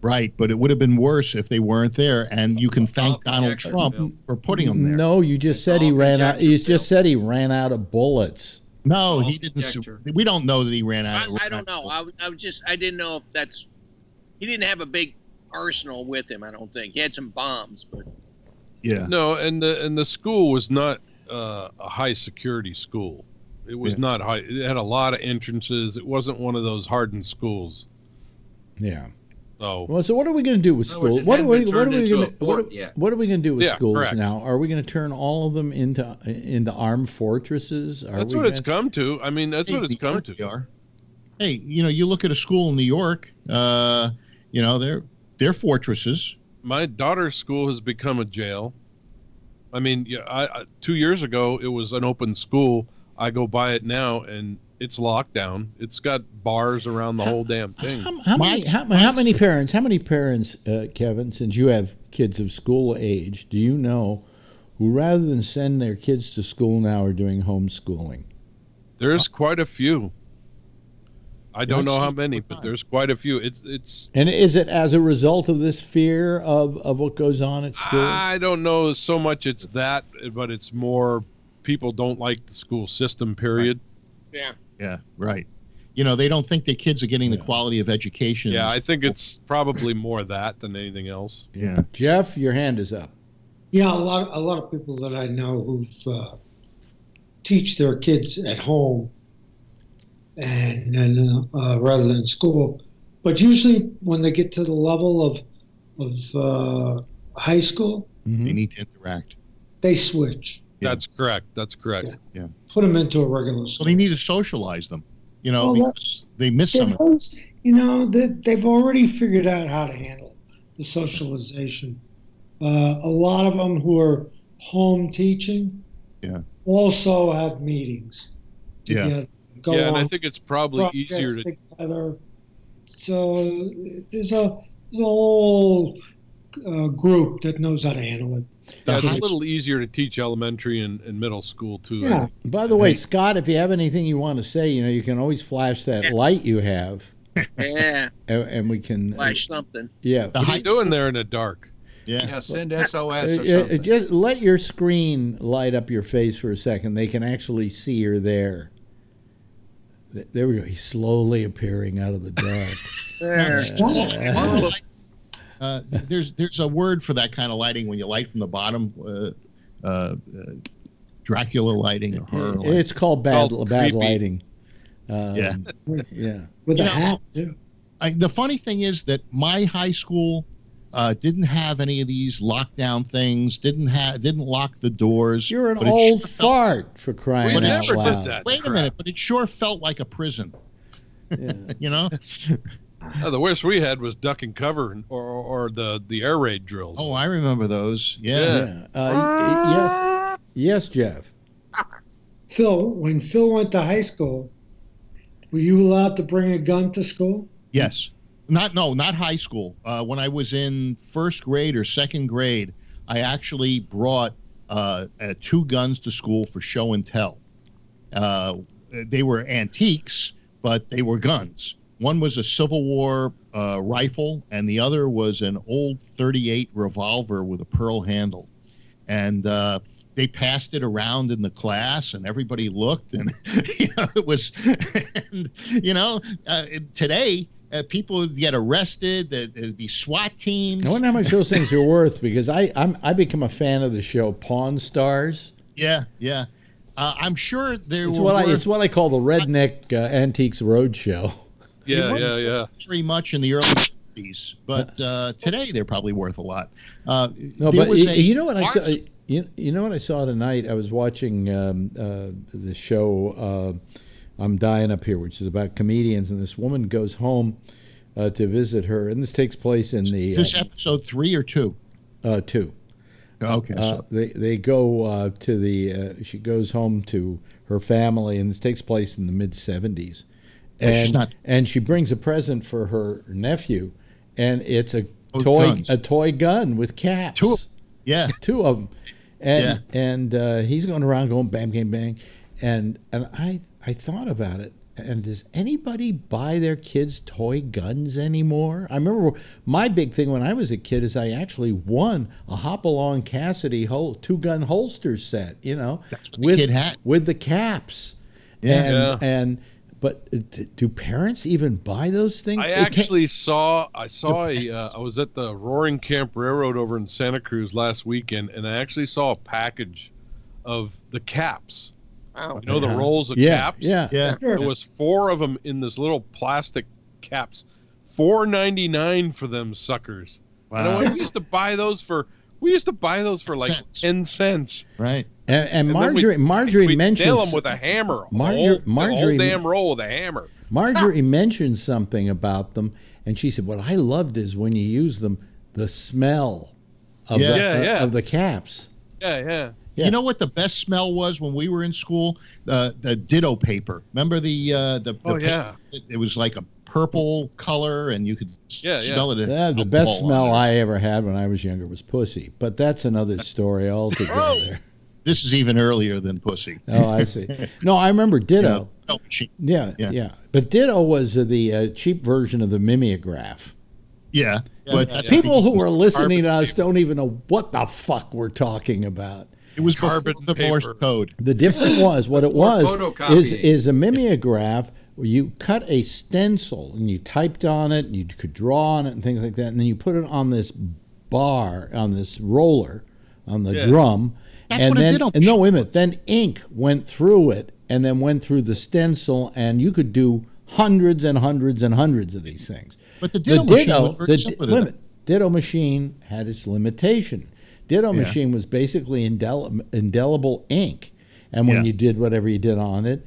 Right, but it would have been worse if they weren't there, and you can thank Donald Trump for putting them there. No, you just said he ran out. You just said he ran out of bullets. No, he didn't. We don't know that he ran out. I don't know. I didn't know if that's. He didn't have a big arsenal with him. I don't think he had some bombs, but. Yeah. No, and the school was not a high security school. It was not high. It had a lot of entrances. It wasn't one of those hardened schools. Yeah. So. Well, so what are we going to do with schools? What are we going to do with schools correct. now? Are we going to turn all of them into armed fortresses? That's what it's come to. I mean, that's what it's come to. Hey, you look at a school in New York. They're fortresses. My daughter's school has become a jail. I mean, 2 years ago it was an open school. I go by it now and it's locked down. It's got bars around the whole damn thing. How many parents, Kevin, since you have kids of school age, do you know who rather than send their kids to school now are doing homeschooling? There's quite a few. I don't know how many, but there's quite a few. It's. And is it as a result of this fear of what goes on at schools? I don't know so much it's that, but it's more people don't like the school system, period. Right. Yeah. Yeah, right. They don't think their kids are getting the quality of education. Yeah, I think it's probably more that than anything else. Yeah. Jeff, your hand is up. Yeah, a lot of people that I know who teach their kids at home and rather than school, but usually when they get to the level of high school, they need to interact. They switch. That's correct. That's correct. Yeah. Put them into a regular school. Well, they need to socialize them, because they miss some. They've already figured out how to handle the socialization. A lot of them who are home teaching also have meetings together. And I think it's probably easier to. Together. So there's a whole group that knows how to handle it. It's a little easier to teach elementary and middle school too. Yeah. By the way, Scott, if you have anything you want to say, you can always flash that light you have. Yeah. And we can flash something. Yeah. What are you doing there in the dark? Yeah, send SOS or something. Just let your screen light up your face for a second. They can actually see you're there. There we go. He's slowly appearing out of the dark. There's a word for that kind of lighting when you light from the bottom. Dracula lighting or horror lighting. It's called bad lighting. Yeah. With a hat too. The funny thing is that my high school didn't have any of these lockdown things. Didn't lock the doors. You're an old fart for crying out loud. Wait a minute, but it sure felt like a prison. Yeah. The worst we had was duck and cover or the air raid drills. Oh, I remember those. Yeah. Yes, Jeff. Phil, when Phil went to high school, were you allowed to bring a gun to school? Yes. Not high school. When I was in first grade or second grade, I actually brought 2 guns to school for show and tell. They were antiques, but they were guns. One was a Civil War rifle, and the other was an old .38 revolver with a pearl handle. And they passed it around in the class, and everybody looked, and it was. And, today people would get arrested. There'd be SWAT teams. I wonder how much those things are worth, because I become a fan of the show Pawn Stars. Yeah. I'm sure it's what I call the Redneck Antiques Roadshow. Yeah. Very much in the early 50s, but today they're probably worth a lot. You know what I saw? You know what I saw tonight? I was watching the show I'm Dying Up Here, which is about comedians, and this woman goes home to visit her, and this takes place in the. Is this episode 3 or 2? 2. Okay. They go to the. She goes home to her family, and this takes place in the mid-70s. And she brings a present for her nephew, and it's a toy gun with caps. Two of them. And he's going around going bang, bang, bang. And I thought about it. And does anybody buy their kids toy guns anymore? I remember my big thing when I was a kid is I actually won a Hopalong Cassidy two-gun holster set, you know, that's what the kid had. With the caps. But do parents even buy those things? I was at the Roaring Camp Railroad over in Santa Cruz last weekend, and I actually saw a package of the caps. Wow. You know, the rolls of caps? Yeah. There was 4 of them in this little plastic caps. $4.99 for them suckers. Wow. You know, we used to buy those for like 10 cents. Right. And Marjorie mentions, nail them with a hammer. Marjorie, the whole damn roll with a hammer. Marjorie mentioned something about them, and she said, "What I loved is when you use them, the smell of the caps." Yeah. You know what the best smell was when we were in school? The Ditto paper. Remember the paper? It was like a purple color, and you could smell it. The best smell I ever had when I was younger was pussy, but that's another story altogether. This is even earlier than pussy. Oh, I see. No, I remember Ditto. Yeah. But Ditto was the cheap version of the mimeograph. Yeah. But people who are listening to us don't even know what the fuck we're talking about. It was carbon the Morse code. The difference was what it was is a mimeograph where you cut a stencil and you typed on it and you could draw on it and things like that, and then you put it on this bar, on this roller, on the drum. That's what it did. No, wait a minute. Then ink went through it and then went through the stencil, and you could do hundreds and hundreds and hundreds of these things. But the Ditto machine was very simple. Ditto machine had its limitation. Ditto machine was basically indelible ink, and when you did whatever you did on it,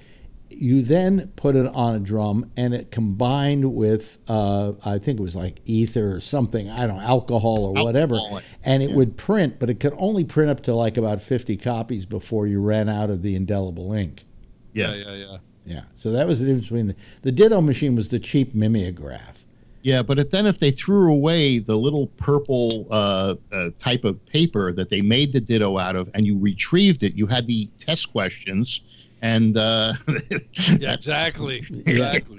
you then put it on a drum, and it combined with I think it was like ether or something, I don't know, alcohol or whatever, and it would print, but it could only print up to like about 50 copies before you ran out of the indelible ink. Yeah. So that was the difference between the Ditto machine was the cheap mimeograph. Yeah, but then if they threw away the little purple type of paper that they made the Ditto out of, and you retrieved it, you had the test questions, and exactly.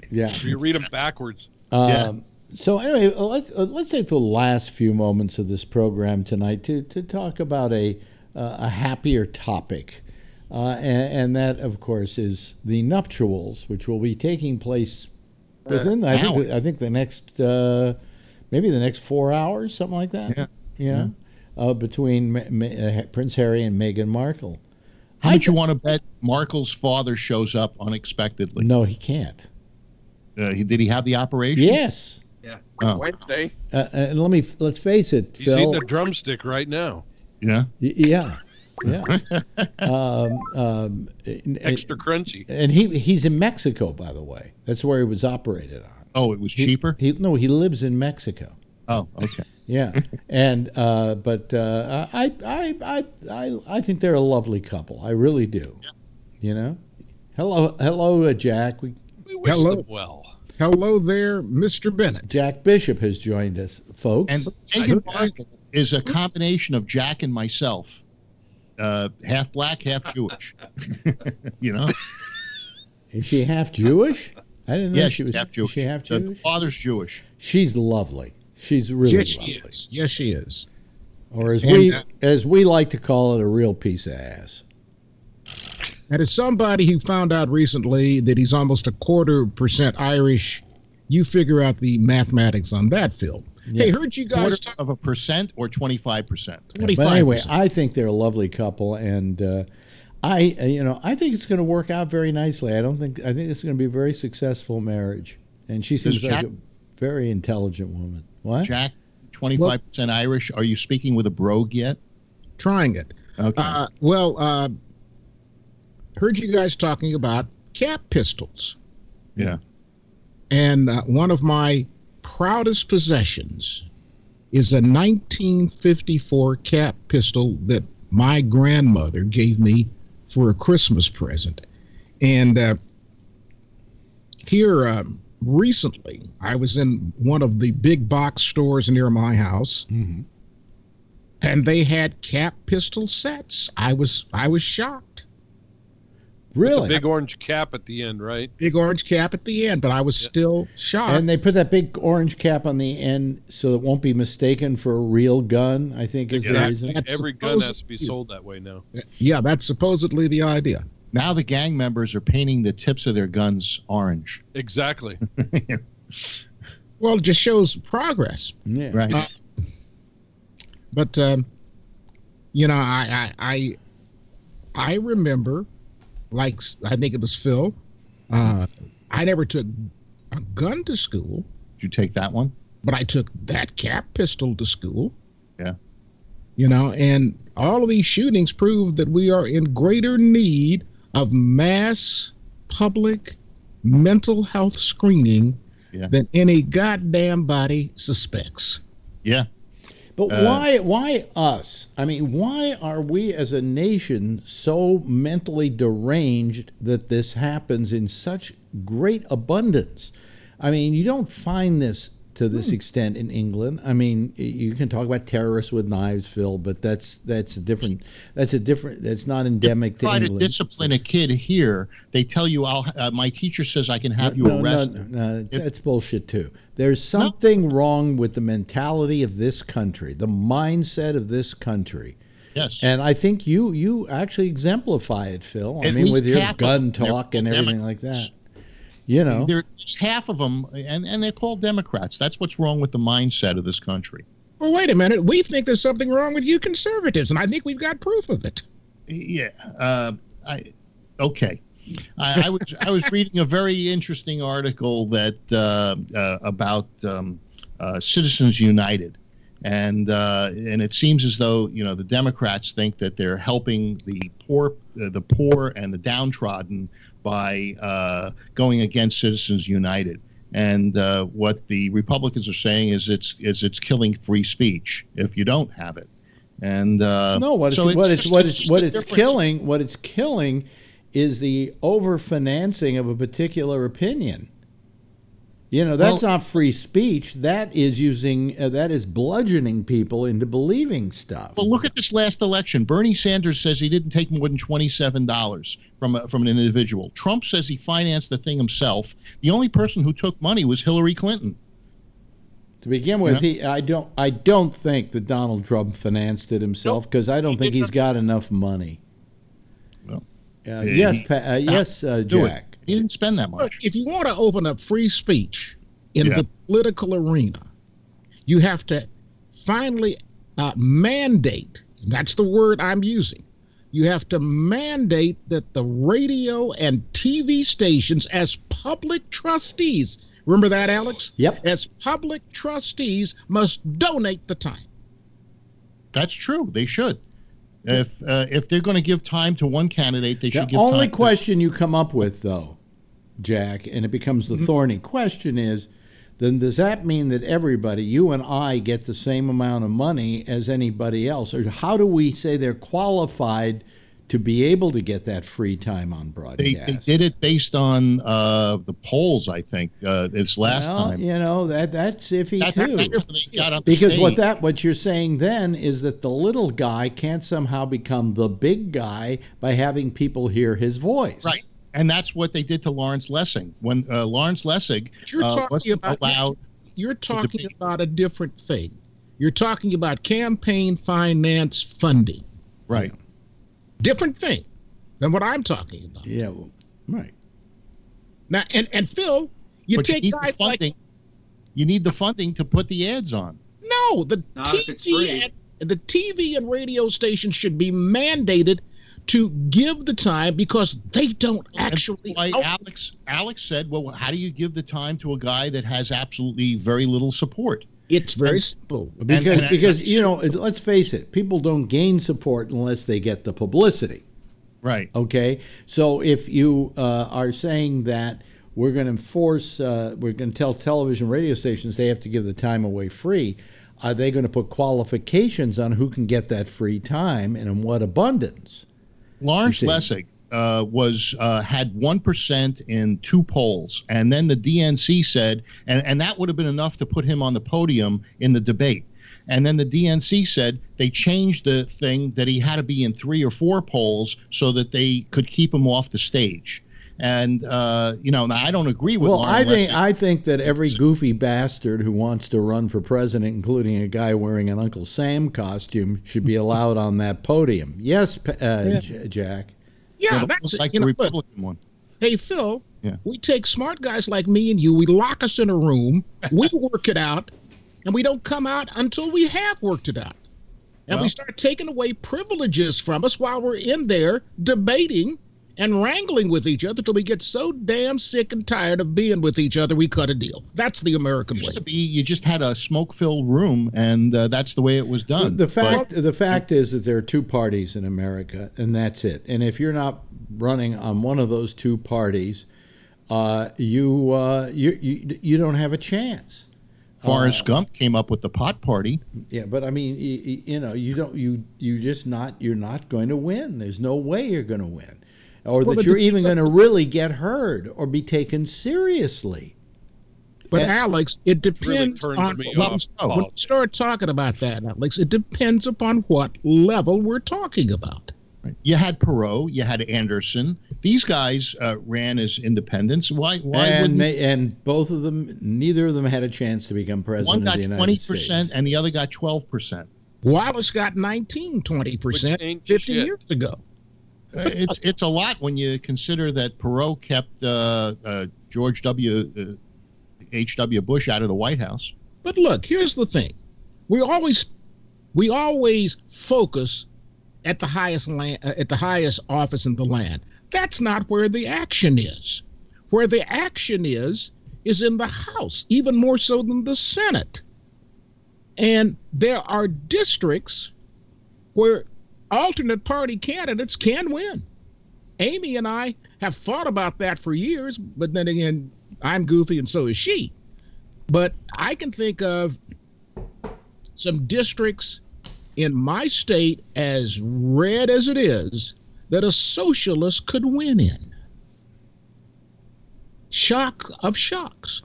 Yeah, you read them backwards. So anyway, let's take the last few moments of this program tonight to talk about a happier topic, and that, of course, is the nuptials, which will be taking place within I think the next maybe the next 4 hours, something like that. Between Prince Harry and Meghan Markle. How much you want to bet Markle's father shows up unexpectedly? No, he can't. Did he have the operation? Yes. Yeah. Wednesday. And let's face it, He's Phil. eating a drumstick right now. Yeah. Yeah. Extra crunchy. And he's in Mexico, by the way. That's where he was operated on. Oh, it was cheaper? He lives in Mexico. Oh, okay. Yeah, and but I think they're a lovely couple. I really do. Yeah. You know, hello, Jack. We wish them well. Hello there, Mr. Bennett. Jack Bishop has joined us, folks. And Meghan Markle is a combination of Jack and myself, half black, half Jewish. You know, is she half Jewish? I didn't know she was half Jewish. Is she half Jewish? The father's Jewish. She's lovely. She's really lovely. Yes, she is. Or as we like to call it, a real piece of ass. And as somebody who found out recently that he's almost 1/4% Irish, you figure out the mathematics on that, Phil. Yeah. Hey, heard you guys talk of 1% or 25%? 25%. But anyway, I think they're a lovely couple, and I think it's going to work out very nicely. I think it's going to be a very successful marriage, and she seems like a very intelligent woman. What? Jack, 25% Irish. Are you speaking with a brogue yet? Trying it. Okay. Heard you guys talking about cap pistols. Yeah. And one of my proudest possessions is a 1954 cap pistol that my grandmother gave me for a Christmas present. And here recently, I was in one of the big box stores near my house, and they had cap pistol sets. I was shocked. Really? With the big orange cap at the end, right? Big orange cap at the end, but I was still shocked. And they put that big orange cap on the end so it won't be mistaken for a real gun, I think is the reason. Every gun has to be sold that way now. Yeah, that's supposedly the idea. Now the gang members are painting the tips of their guns orange. Exactly. Well, it just shows progress. Yeah. Right. But you know, I remember, like I think it was Phil. I never took a gun to school. Did you take that one? But I took that cap pistol to school. Yeah. You know, and all of these shootings prove that we are in greater need of mass public mental health screening than any goddamn body suspects. Yeah. But why us? I mean, why are we as a nation so mentally deranged that this happens in such great abundance? I mean, you don't find this to this extent in England. I mean, you can talk about terrorists with knives, Phil, but that's different. That's not endemic to England. Try to discipline a kid here. They tell you, my teacher says I can have you arrested. No, that's bullshit too. There's something wrong with the mentality of this country, the mindset of this country. Yes. And I think you actually exemplify it, Phil. I mean, with your gun talk and everything like that. You know, there's half of them, and they're called Democrats. That's what's wrong with the mindset of this country. Well, wait a minute. We think there's something wrong with you conservatives, and I think we've got proof of it. Yeah. Okay. I was reading a very interesting article that about Citizens United, and it seems as though the Democrats think that they're helping the poor and the downtrodden by going against Citizens United. And what the Republicans are saying is it's killing free speech if you don't have it. And what it's killing is the overfinancing of a particular opinion. That's not free speech. That is bludgeoning people into believing stuff. Well, look at this last election. Bernie Sanders says he didn't take more than $27 from an individual. Trump says he financed the thing himself. The only person who took money was Hillary Clinton. To begin with, I don't think that Donald Trump financed it himself because I don't think he's got enough money. Well, yes, Jack. He didn't spend that much. Look, if you want to open up free speech in the political arena, you have to finally mandate, that's the word I'm using, you have to mandate that the radio and TV stations as public trustees, remember that, Alex? Yep. As public trustees must donate the time. That's true. They should. If they're going to give time to one candidate, they should give The time. only question you come up with, though, Jack, and it becomes the thorny question is, then does that mean that everybody, you and I, get the same amount of money as anybody else? Or how do we say they're qualified to be able to get that free time on broadcast? They did it based on the polls, I think, this last time. That's iffy too. Because what you're saying then is that the little guy can't somehow become the big guy by having people hear his voice. Right. And that's what they did to Lawrence Lessig. When Lawrence Lessig wasn't allowed. You're talking about a different thing. You're talking about campaign finance funding. Right. Different thing than what I'm talking about. Yeah, well, right. Now, and Phil, you take guys like... You need the funding to put the ads on. No, the TV and radio stations should be mandated to give the time because they don't actually... Why Alex said, well, how do you give the time to a guy that has absolutely very little support? It's very simple. Because let's face it, people don't gain support unless they get the publicity. Right. Okay? So if you are saying that we're going to enforce, we're going to tell television radio stations they have to give the time away free, are they going to put qualifications on who can get that free time and in what abundance? Lawrence Lessig had 1% in 2 polls, and then the DNC said, and that would have been enough to put him on the podium in the debate. And then the DNC said they changed the thing that he had to be in 3 or 4 polls so that they could keep him off the stage. And now I don't agree with. Well, Lauren I think that every goofy bastard who wants to run for president, including a guy wearing an Uncle Sam costume, should be allowed on that podium. Yes, Jack. Yeah, that's like the Republican one. Hey, Phil, we take smart guys like me and you, we lock us in a room, we work it out, and we don't come out until we have worked it out. And we start taking away privileges from us while we're in there debating and wrangling with each other till we get so damn sick and tired of being with each other, we cut a deal. That's the American way. You just had a smoke-filled room, and that's the way it was done. The fact is that there are 2 parties in America, and that's it. And if you're not running on one of those 2 parties, you don't have a chance. Forrest Gump came up with the pot party. Yeah, but I mean, you're not going to win. There's no way you're going to win. Or that you're even going to really get heard or be taken seriously. But Alex, it depends on when we start talking about that, Alex, it depends upon what level we're talking about. You had Perot, you had Anderson. These guys ran as independents. Why wouldn't and both of them, neither of them had a chance to become president of the United States. One got 20% and the other got 12%. Wallace got 20% 50 years ago. It's a lot when you consider that Perot kept George H.W. Bush out of the White House. But look, here's the thing: we always focus at the highest office in the land. That's not where the action is. Where the action is in the House, even more so than the Senate. And there are districts where alternate party candidates can win. Amy and I have thought about that for years, but then again, I'm goofy and so is she. But I can think of some districts in my state, as red as it is, that a socialist could win in. Shock of shocks.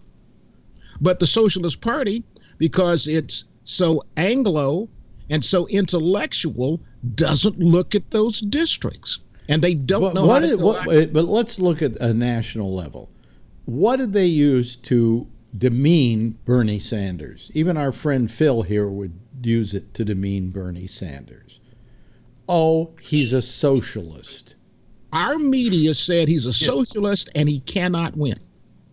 But the Socialist Party, because it's so Anglo and so intellectual, doesn't look at those districts, and they don't know how to go out. But let's look at a national level. What did they use to demean Bernie Sanders? Even our friend Phil here would use it to demean Bernie Sanders. Oh, he's a socialist. Our media said he's a socialist and he cannot win.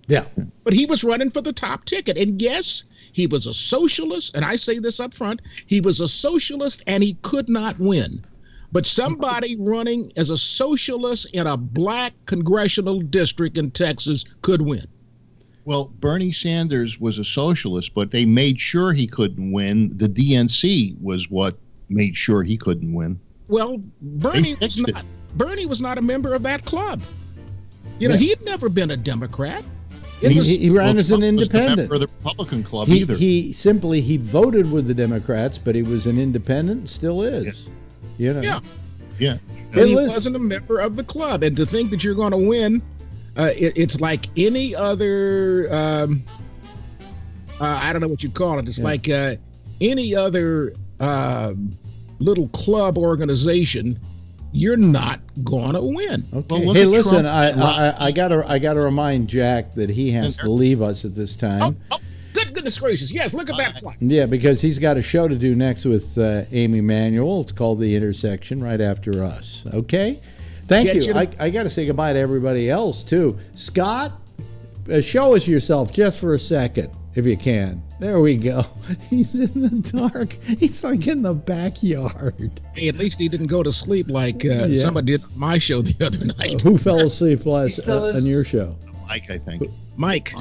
Yeah. But he was running for the top ticket, and yes, he was a socialist, and I say this up front, he was a socialist and he could not win. But somebody running as a socialist in a black congressional district in Texas could win. Well, Bernie Sanders was a socialist, but they made sure he couldn't win. The DNC was what made sure he couldn't win. Well, Bernie was not a member of that club. You know, he'd never been a Democrat. He ran as an independent. Member of the Republican club either. He voted with the Democrats, but he was an independent, still is. You know. Yeah. And he wasn't a member of the club. And to think that you're going to win, it's like any other, I don't know what you call it. It's like any other little club organization. You're not gonna win. Okay. Well, hey, listen, I gotta remind Jack that he has to leave us at this time. Oh, goodness gracious! Yes, look at that clock. Yeah, because he's got a show to do next with Amy Manuel. It's called The Intersection, right after us. Okay, thank you. I got to say goodbye to everybody else too. Scott, show us yourself just for a second, if you can. There we go. He's in the dark. He's like in the backyard. Hey, at least he didn't go to sleep like somebody did on my show the other night. Who fell asleep last on your show? Mike, I think. Mike?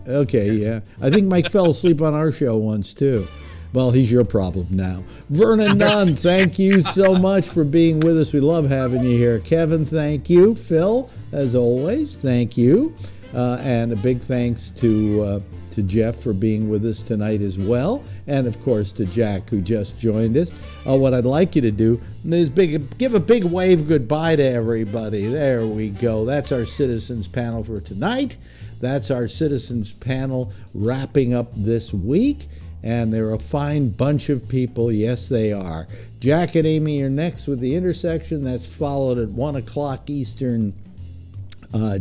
Okay, yeah. I think Mike fell asleep on our show once, too. Well, he's your problem now. Vernon Nunn, thank you so much for being with us. We love having you here. Kevin, thank you. Phil, as always, thank you. And a big thanks to to Jeff for being with us tonight as well, and of course to Jack, who just joined us. What I'd like you to do is give a big wave goodbye to everybody. There we go. That's our citizens panel for tonight. That's our citizens panel wrapping up this week, and they're a fine bunch of people. Yes, they are. Jack and Amy are next with The Intersection. That's followed at 1 o'clock Eastern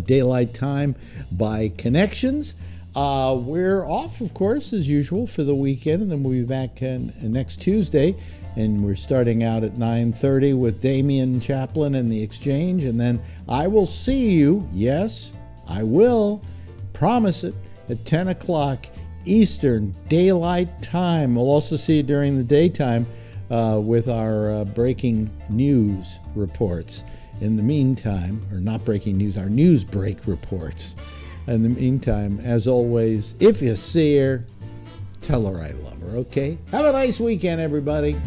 Daylight Time by Connections. We're off, of course, as usual for the weekend, and then we'll be back next Tuesday, and we're starting out at 9:30 with Damian Chaplin and The Exchange, and then I will see you, yes, I will, promise it, at 10 o'clock Eastern Daylight Time. We'll also see you during the daytime with our breaking news reports. In the meantime, or not breaking news, our news break reports. In the meantime, as always, if you see her, tell her I love her, okay? Have a nice weekend, everybody.